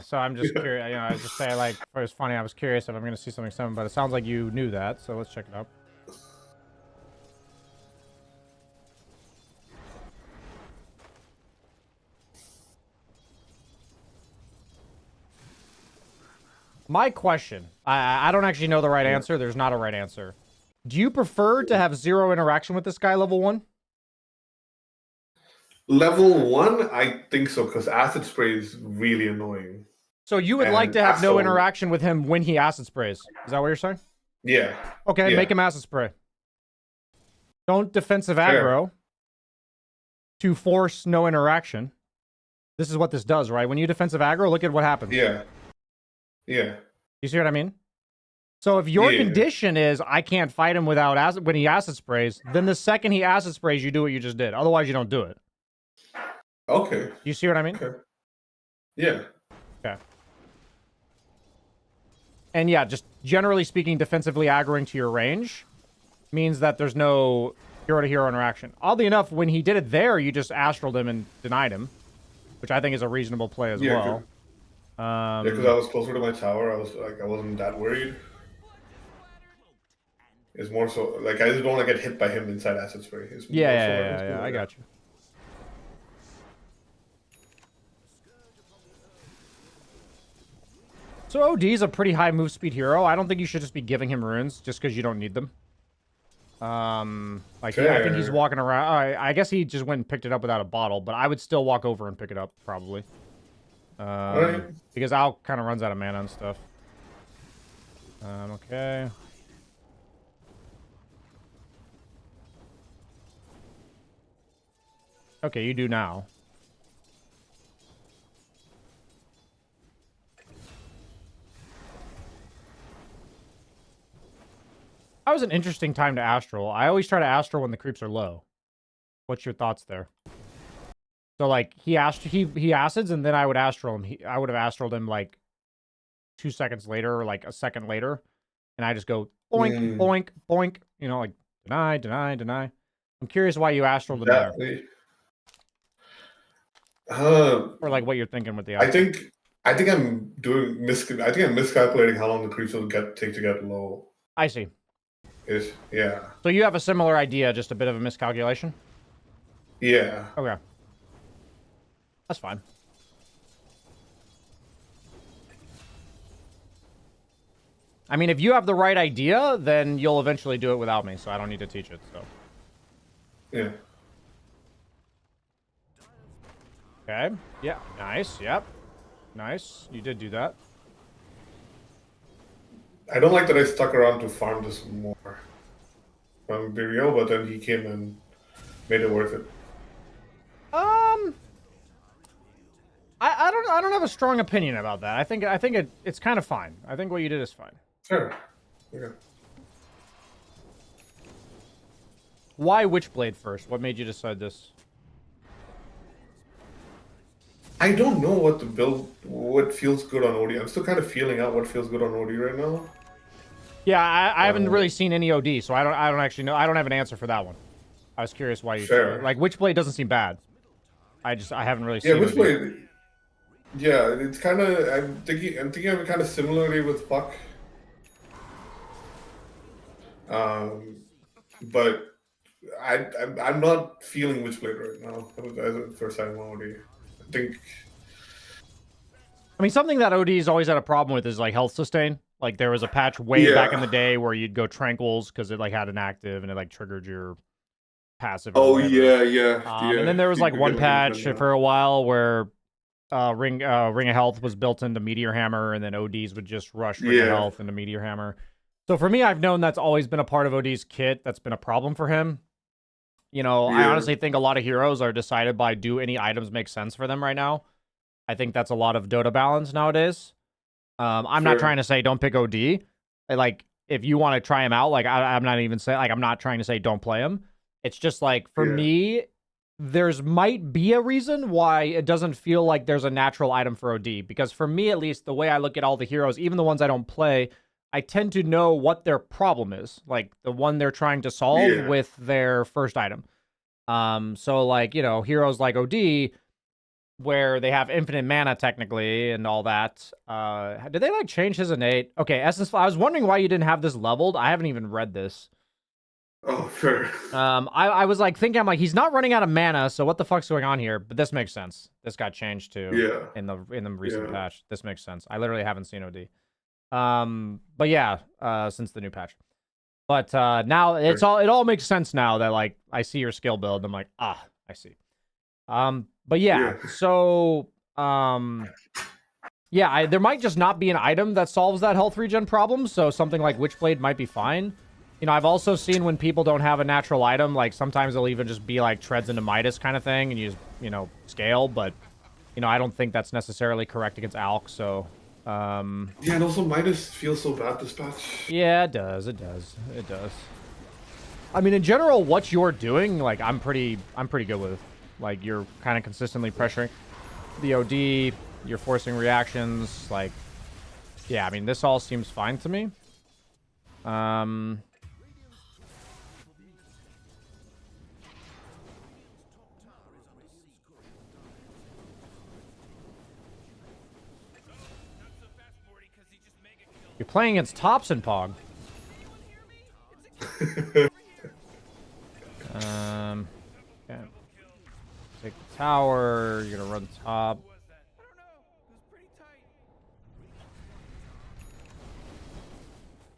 So I'm just curious. You know, I just say, like, it was funny. I was curious if I'm going to see something similar, but it sounds like you knew that. So let's check it out. My question, I don't actually know the right answer. There's not a right answer. Do you prefer to have 0 interaction with this guy level 1? Level 1, I think so, because acid spray is really annoying. So you would like to have no interaction with him when he acid sprays. Is that what you're saying? Yeah. Okay, make him acid spray. Don't defensive aggro to force no interaction. This is what this does, right? When you defensive aggro, look at what happens. Yeah. Yeah. You see what I mean? So if your condition is I can't fight him without acid when he acid sprays, then the second he acid sprays, you do what you just did. Otherwise, you don't do it. Okay. You see what I mean? Okay. Yeah. Okay. And yeah, just generally speaking, defensively aggroing to your range means that there's no hero-to-hero interaction. Oddly enough, when he did it there, you just astraled him and denied him, which I think is a reasonable play as well. Yeah, because I was closer to my tower. I wasn't that worried. It's more so like I just don't want to get hit by him inside acid spray. It's Yeah. I got you. So OD's a pretty high move speed hero. I don't think you should just be giving him runes just because you don't need them. Like I think he's walking around. I guess he just went and picked it up without a bottle, but I would still walk over and pick it up probably. Right. Because Al kind of runs out of mana and stuff. Okay. Okay, you do now. That was an interesting time to astral. I always try to astral when the creeps are low. What's your thoughts there? So like he acids and then I would astral him. I would have astraled him like 2 seconds later or like a second later, and I just go boink boink boink. You know, like deny. I'm curious why you astraled him there. Or like what you're thinking with the astral. I think I'm miscalculating how long the creeps will take to get low. I see. Yeah. So you have a similar idea, just a bit of a miscalculation? Yeah. Okay. That's fine. I mean, if you have the right idea, then you'll eventually do it without me, so I don't need to teach it, so. Yeah. Okay. Yeah. Nice. Yep. Nice. You did do that. I don't like that I stuck around to farm this more. Be real, but then he came and made it worth it. I don't have a strong opinion about that. I think it's kind of fine. I think what you did is fine. Sure. Okay. Why Witchblade first? What made you decide this? I don't know what feels good on OD. I'm still kind of feeling out what feels good on OD right now. Yeah, I haven't really seen any OD, so I don't actually know. I don't have an answer for that one. I was curious why you like Witchblade doesn't seem bad. I haven't really seen Witchblade. Yeah, it's kind of. I'm thinking of it kind of similarly with Puck. But I'm not feeling Witchblade right now. As a first time OD, I think. I mean, something that OD's always had a problem with is like health sustain. Like there was a patch way back in the day where you'd go tranquils because it like had an active and it like triggered your passive. Oh yeah. And then there was like one patch for a while where Ring of Health was built into Meteor Hammer, and then ODs would just rush Ring of Health into Meteor Hammer. So for me, I've known that's always been a part of OD's kit. That's been a problem for him. You know, I honestly think a lot of heroes are decided by do any items make sense for them right now. I think that's a lot of Dota balance nowadays. I'm not trying to say don't pick OD. Like, if you want to try him out, like, I'm not even saying, like, I'm not trying to say don't play him. It's just like, for me, there's might be a reason why it doesn't feel like there's a natural item for OD. Because for me, at least, the way I look at all the heroes, even the ones I don't play, I tend to know what their problem is. Like, the one they're trying to solve with their first item. So, like, you know, heroes like OD, where they have infinite mana technically and all that. Did they like change his innate? Okay, Essence. I was wondering why you didn't have this leveled. I haven't even read this. Oh, sure. I was like thinking, I'm like, he's not running out of mana, so what the fuck's going on here? But this makes sense. This got changed too. In the recent patch. This makes sense. I literally haven't seen OD. But yeah, since the new patch. But now it all makes sense now that like I see your skill build. I'm like, I see. But so there might just not be an item that solves that health regen problem, so something like Witchblade might be fine. You know, I've also seen when people don't have a natural item, like sometimes they'll even just be like treads into Midas kind of thing, and you just, you know, scale, but you know, I don't think that's necessarily correct against Alk, so yeah, and also Midas feels so bad this patch. Yeah, it does. I mean, in general, what you're doing, like, I'm pretty good with. Like, you're kind of consistently pressuring the OD, you're forcing reactions, like, yeah, I mean, this all seems fine to me. You're playing against tops in Pog. Okay. Take the tower. You're gonna run top.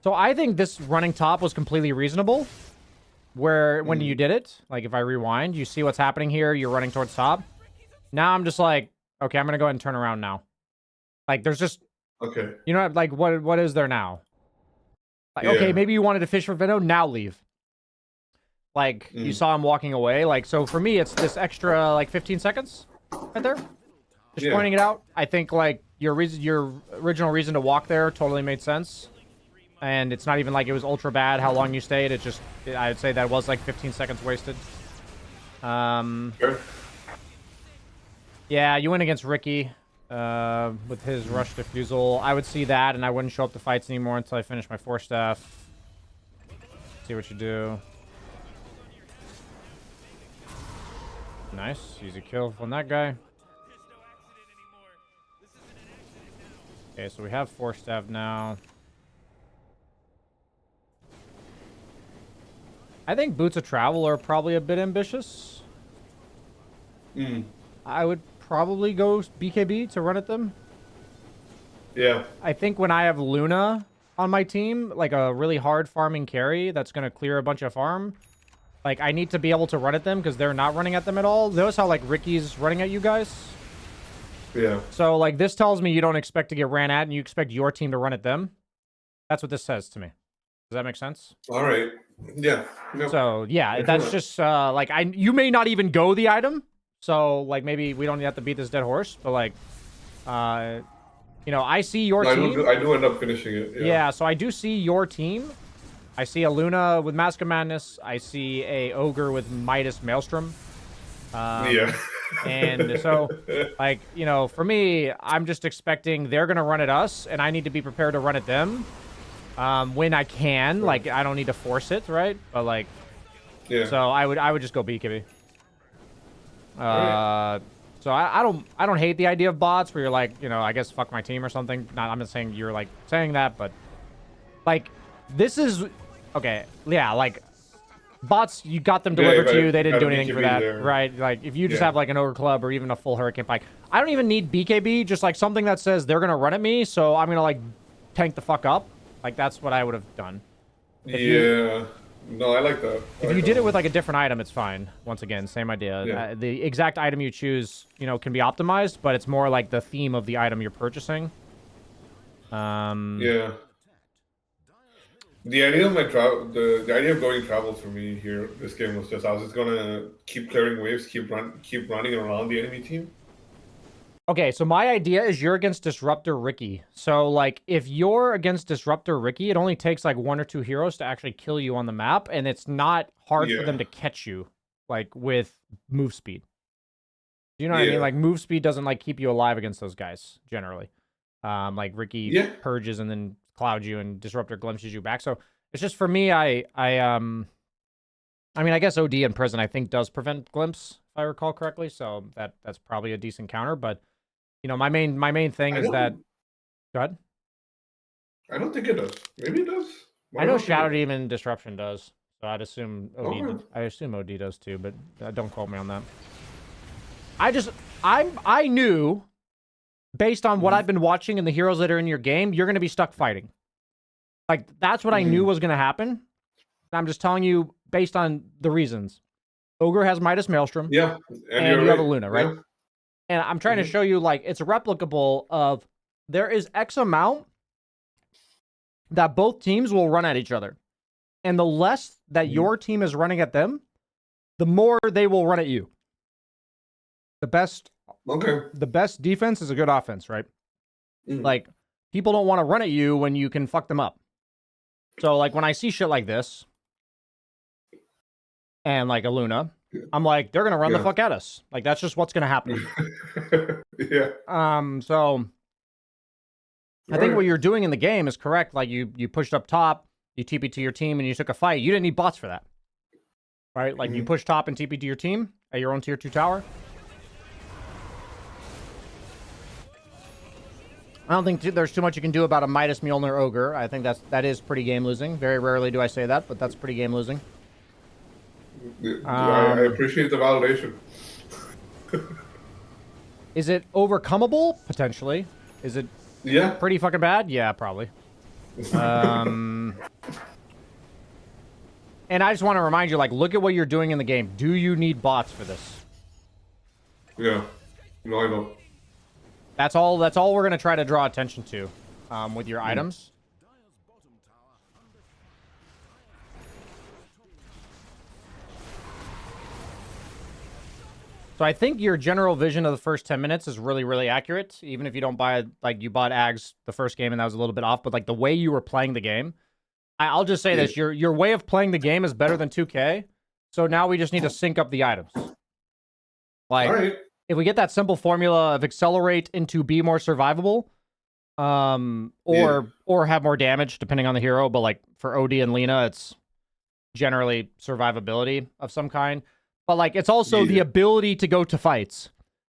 So I think this running top was completely reasonable. Where when you did it, like if I rewind, you see what's happening here. You're running towards top. Now I'm just like, okay, I'm gonna go ahead and turn around now. Like there's just, Okay. you know, like what is there now? Like, Yeah. okay, maybe you wanted to fish for Vino. Now leave. Like you saw him walking away. Like so for me, it's this extra like 15 seconds right there. Just pointing it out. I think like your original reason to walk there totally made sense. And it's not even like it was ultra bad how long you stayed. It just, I'd say that was like 15 seconds wasted. Sure. Yeah, you went against Ricky with his rush defusal. I would see that, and I wouldn't show up to fights anymore until I finish my 4-staff. See what you do. Nice. Easy kill on that guy. Okay, so we have 4-staff now. I think Boots of Travel are probably a bit ambitious. I would probably go BKB to run at them. Yeah. I think when I have Luna on my team, like a really hard farming carry that's going to clear a bunch of farm, like I need to be able to run at them because they're not running at them at all. Notice how like Ricky's running at you guys? Yeah. So like this tells me you don't expect to get ran at and you expect your team to run at them. That's what this says to me. Does that make sense? All right. Yeah. Yep. So yeah, that's just like you may not even go the item. So like maybe we don't have to beat this dead horse, but like you know, I see your team. I do end up finishing it. Yeah, so I do see your team. I see a Luna with Mask of Madness. I see a Ogre with Midas Maelstrom. Yeah. And so, like, you know, for me, I'm just expecting they're going to run at us, and I need to be prepared to run at them when I can. Like, I don't need to force it, right? But, like, yeah. So I would just go BKB. So I don't hate the idea of bots where you're like, you know, I guess fuck my team or something. Not, I'm not saying you're like saying that, but like this is okay. Yeah, like bots, you got them delivered to you. They didn't do anything for that, right? Like if you just have like an ogre club or even a full hurricane pike, I don't even need BKB. Just like something that says they're gonna run at me, so I'm gonna like tank the fuck up. Like that's what I would have done. No, I like that. If you did it with like a different item, it's fine. Once again, same idea. Yeah. The exact item you choose, you know, can be optimized, but it's more like the theme of the item you're purchasing. Yeah. The idea of my travel, the idea of going travel for me here, this game was just I was just gonna keep clearing waves, keep running around the enemy team. Okay, so my idea is you're against Disruptor Ricky. So, like, if you're against Disruptor Ricky, it only takes, like, 1 or 2 heroes to actually kill you on the map, and it's not hard for them to catch you, like, with move speed. Do you know what I mean? Like, move speed doesn't, like, keep you alive against those guys, generally. Like, Ricky purges and then clouds you, and Disruptor glimpses you back. So, it's just, for me, I mean, I guess OD in prison, I think, does prevent glimpse, if I recall correctly, so that's probably a decent counter, but... You know, my main thing is that... Go ahead. I don't think it does. Maybe it does. I know Shadow Demon Disruption does, so I'd assume OD. I assume OD does too, but don't quote me on that. I knew, based on what I've been watching and the heroes that are in your game, you're going to be stuck fighting. Like that's what I knew was going to happen. And I'm just telling you based on the reasons. Ogre has Midas Maelstrom. Yeah, and you have a Luna, right? Yeah. And I'm trying to show you, like, it's replicable of there is X amount that both teams will run at each other. And the less that your team is running at them, the more they will run at you. The best defense is a good offense, right? Like, people don't want to run at you when you can fuck them up. So, like, when I see shit like this, and, like, a Luna... I'm like, they're gonna run the fuck at us. Like that's just what's gonna happen. So I think what you're doing in the game is correct. Like you pushed up top, you TP to your team, and you took a fight. You didn't need bots for that, right? Like you pushed top and TP to your team at your own tier 2 tower. I don't think there's too much you can do about a Midas Mjolnir Ogre. I think that is pretty game losing. Very rarely do I say that, but that's pretty game losing. I appreciate the validation. Is it overcomeable? Potentially. Is it pretty fucking bad? Yeah, probably. And I just want to remind you, like, look at what you're doing in the game. Do you need bots for this? Yeah. No, I don't. That's all we're going to try to draw attention to with your items. So I think your general vision of the first 10 minutes is really, really accurate. Even if you don't buy, like, you bought Ags the first game and that was a little bit off. But, like, the way you were playing the game, I'll just say this. Your way of playing the game is better than 2K. So now we just need to sync up the items. Like, if we get that simple formula of accelerate into be more survivable, or have more damage, depending on the hero. But, like, for OD and Lina, it's generally survivability of some kind. But, like, it's also the ability to go to fights.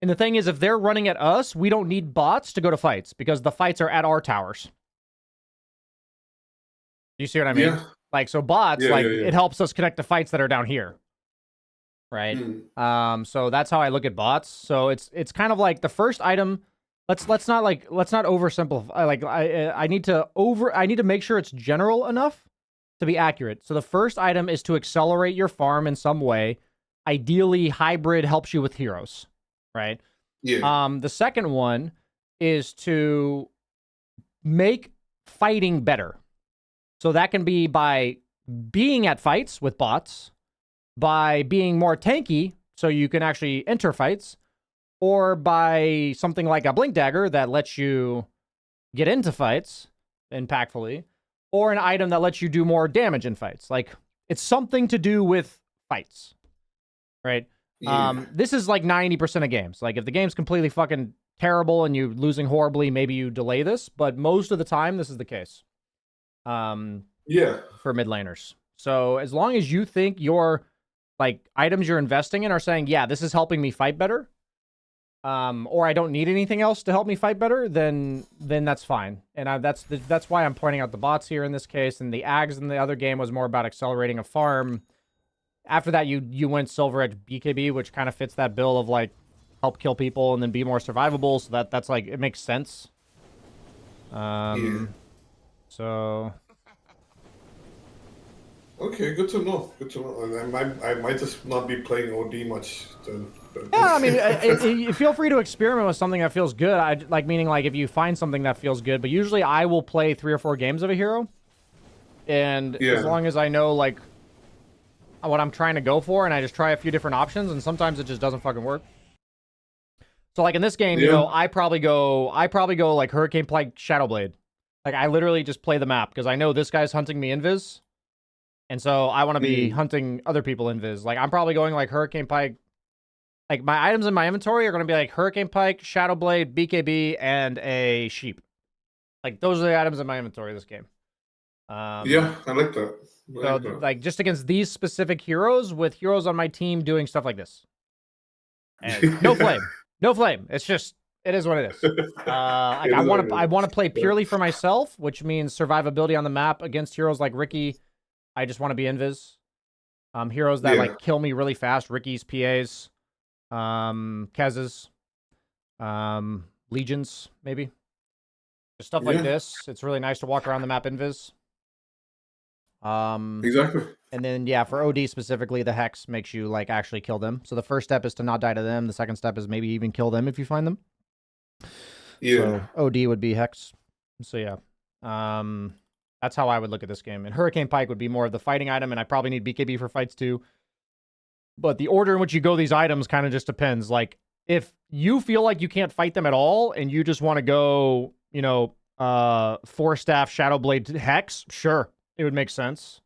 And the thing is, if they're running at us, we don't need bots to go to fights because the fights are at our towers. You see what I mean? Yeah. Like, so bots, it helps us connect to fights that are down here. Right? So that's how I look at bots. So it's kind of like the first item. Let's not oversimplify. Like, I need to make sure it's general enough to be accurate. So the first item is to accelerate your farm in some way. Ideally, hybrid helps you with heroes, right? Yeah. The second one is to make fighting better. So that can be by being at fights with bots, by being more tanky, so you can actually enter fights, or by something like a Blink Dagger that lets you get into fights impactfully, or an item that lets you do more damage in fights. Like, it's something to do with fights. Right? This is like 90% of games. Like, if the game's completely fucking terrible and you're losing horribly, maybe you delay this, but most of the time, this is the case. For mid laners. So as long as you think your, like, items you're investing in are saying, yeah, this is helping me fight better, or I don't need anything else to help me fight better, then that's fine. And that's why I'm pointing out the bots here in this case, and the Ags in the other game was more about accelerating a farm. After that, you went Silver Edge BKB, which kind of fits that bill of, like, help kill people and then be more survivable. So that's like, it makes sense. So. Okay, good to know. Good to know. I might just not be playing OD much. Then. Yeah, I mean, you feel free to experiment with something that feels good. Meaning, like, if you find something that feels good. But usually, I will play 3 or 4 games of a hero, and as long as I know, like, what I'm trying to go for, and I just try a few different options, and sometimes it just doesn't fucking work. So, like, in this game, you know, I probably go like Hurricane Pike, Shadowblade. Like, I literally just play the map because I know this guy's hunting me invis, and so I want to be hunting other people invis. Like, I'm probably going like Hurricane Pike. Like, my items in my inventory are going to be like Hurricane Pike, Shadowblade, BKB, and a sheep. Like, those are the items in my inventory this game. Yeah, I like that. Like, just against these specific heroes, with heroes on my team doing stuff like this. And no flame. It's just, it is what it is. Like, I want to play purely for myself, which means survivability on the map against heroes like Ricky. I just want to be invis. Heroes that like kill me really fast. Ricky's, PAs, Kez's, Legions, maybe. Just stuff like this. It's really nice to walk around the map invis. Exactly. And then, yeah, for OD specifically, the Hex makes you, like, actually kill them. So the first step is to not die to them. The second step is maybe even kill them if you find them. So OD would be Hex. So, yeah. That's how I would look at this game. And Hurricane Pike would be more of the fighting item, and I probably need BKB for fights too. But the order in which you go these items kind of just depends. Like, if you feel like you can't fight them at all, and you just want to go, you know, 4-staff Shadowblade Hex, sure. It would make sense.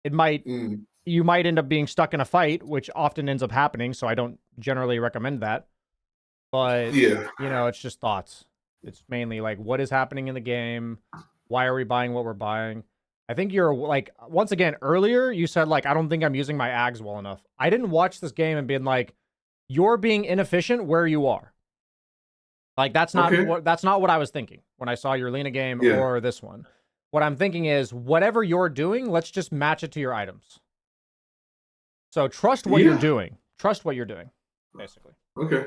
It might, you might end up being stuck in a fight, which often ends up happening, so I don't generally recommend that. But, you know, it's just thoughts. It's mainly like, what is happening in the game? Why are we buying what we're buying? I think you're, like, once again, earlier, you said, like, I don't think I'm using my Ags well enough. I didn't watch this game and being like, you're being inefficient where you are. Like that's not what I was thinking when I saw your Lina game or this one. What I'm thinking is whatever you're doing, let's just match it to your items. So trust what you're doing. Trust what you're doing, basically. Okay.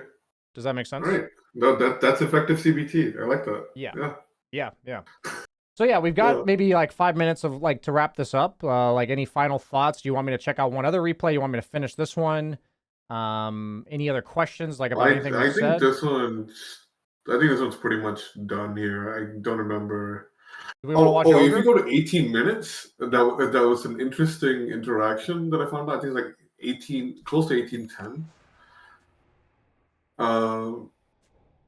Does that make sense? All right. No, that's effective CBT. I like that. Yeah. So yeah, we've got maybe like 5 minutes of like to wrap this up. Like any final thoughts? Do you want me to check out one other replay? You want me to finish this one? Any other questions like about anything we said? I think this one's pretty much done here. I don't remember. Do we want to watch over? If you go to 18 minutes, that was an interesting interaction that I found out. I think it's like close to 1810.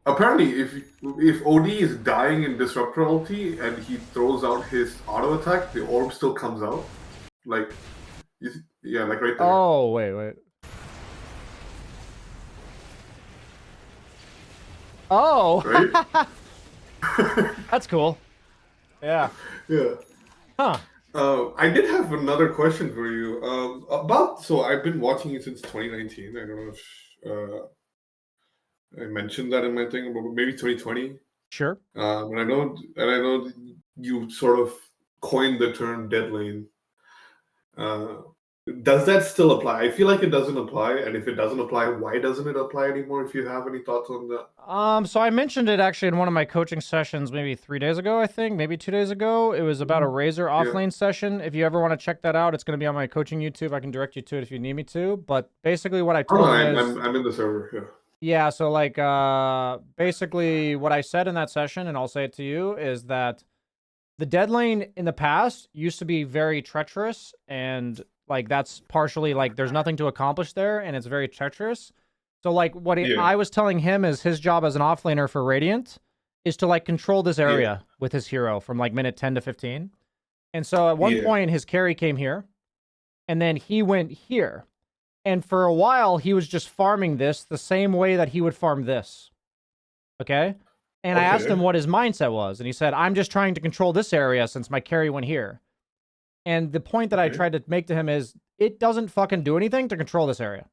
Apparently, if OD is dying in Disruptor ulti and he throws out his auto attack, the orb still comes out. Like, like right there. Oh, wait. Oh! Right? That's cool. Yeah. Yeah. Huh. I did have another question for you. So I've been watching you since 2019. I don't know if I mentioned that in my thing, but maybe 2020. Sure. And I know you sort of coined the term dead lane. Does that still apply? I feel like it doesn't apply, and if it doesn't apply, why doesn't it apply anymore? If you have any thoughts on that. So I mentioned it actually in one of my coaching sessions maybe 3 days ago, I think, maybe 2 days ago. It was about a Razor offlane session. If you ever want to check that out, it's going to be on my coaching YouTube. I can direct you to it if you need me to. But basically what I told him is... I'm in the server, yeah. Yeah, so like basically what I said in that session, and I'll say it to you, is that the dead lane in the past used to be very treacherous, and like that's partially like there's nothing to accomplish there, and it's very treacherous. So like what I was telling him is his job as an offlaner for Radiant is to like control this area with his hero from like minute 10 to 15. And so at one point his carry came here, and then he went here. And for a while, he was just farming this the same way that he would farm this. Okay? And I asked him what his mindset was. And he said, I'm just trying to control this area since my carry went here. And the point that I tried to make to him is, it doesn't fucking do anything to control this area.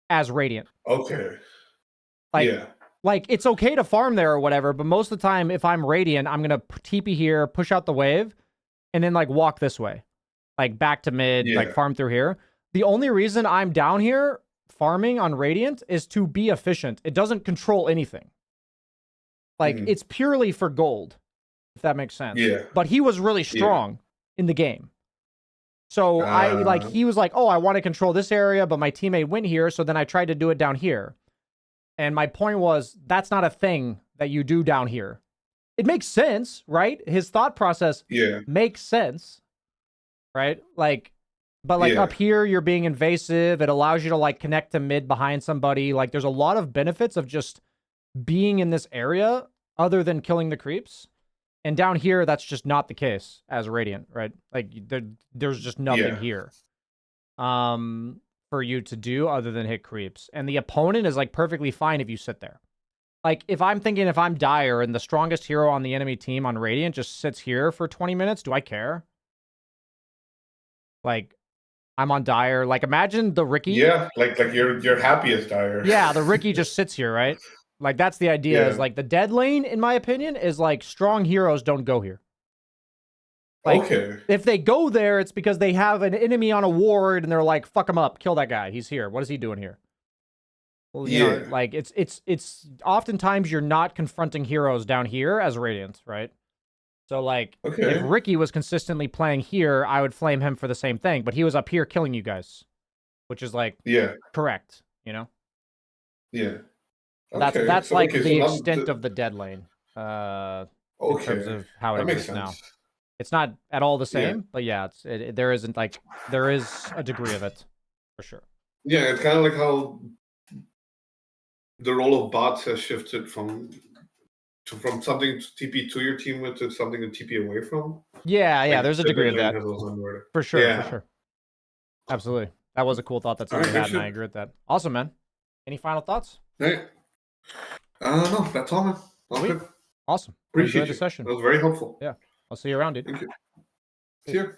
As Radiant. Okay. Like, it's okay to farm there or whatever, but most of the time, if I'm Radiant, I'm going to TP here, push out the wave, and then, like, walk this way. Like, back to mid, like, farm through here. The only reason I'm down here farming on Radiant is to be efficient. It doesn't control anything. Like, it's purely for gold, if that makes sense. Yeah. But he was really strong in the game. So he was like, oh, I want to control this area, but my teammate went here, so then I tried to do it down here. And my point was, that's not a thing that you do down here. It makes sense, right? His thought process makes sense, right? Like... But, like, up here, you're being invasive. It allows you to, like, connect to mid behind somebody. Like, there's a lot of benefits of just being in this area other than killing the creeps. And down here, that's just not the case as Radiant, right? Like, there's just nothing here for you to do other than hit creeps. And the opponent is, like, perfectly fine if you sit there. Like, if I'm Dire and the strongest hero on the enemy team on Radiant just sits here for 20 minutes, do I care? Like... I'm on Dire. Like, imagine the Ricky. Yeah, like you're happy as Dire. Yeah, the Ricky just sits here, right? Like, that's the idea. Is like the dead lane, in my opinion, is like strong heroes don't go here. Like, if they go there, it's because they have an enemy on a ward and they're like, fuck him up, kill that guy. He's here. What is he doing here? Well, you know, like it's oftentimes you're not confronting heroes down here as Radiant, right? So, like, if Ricky was consistently playing here, I would flame him for the same thing. But he was up here killing you guys, which is, like, correct, you know? Yeah. That's like, the extent of the dead lane in terms of how it exists now. It's not at all the same, but yeah, there is a degree of it, for sure. Yeah, it's kind of like how the role of bots has shifted from something to TP to your team with to something to TP away from. Yeah, like, there's a degree of that. For sure, for sure. Absolutely. That was a cool thought that somebody had, and I agree with that. Awesome, man. Any final thoughts? Hey. No, that's all, man. All good. Awesome. Appreciate the session. That was very helpful. Yeah. I'll see you around, dude. Thank you. See you.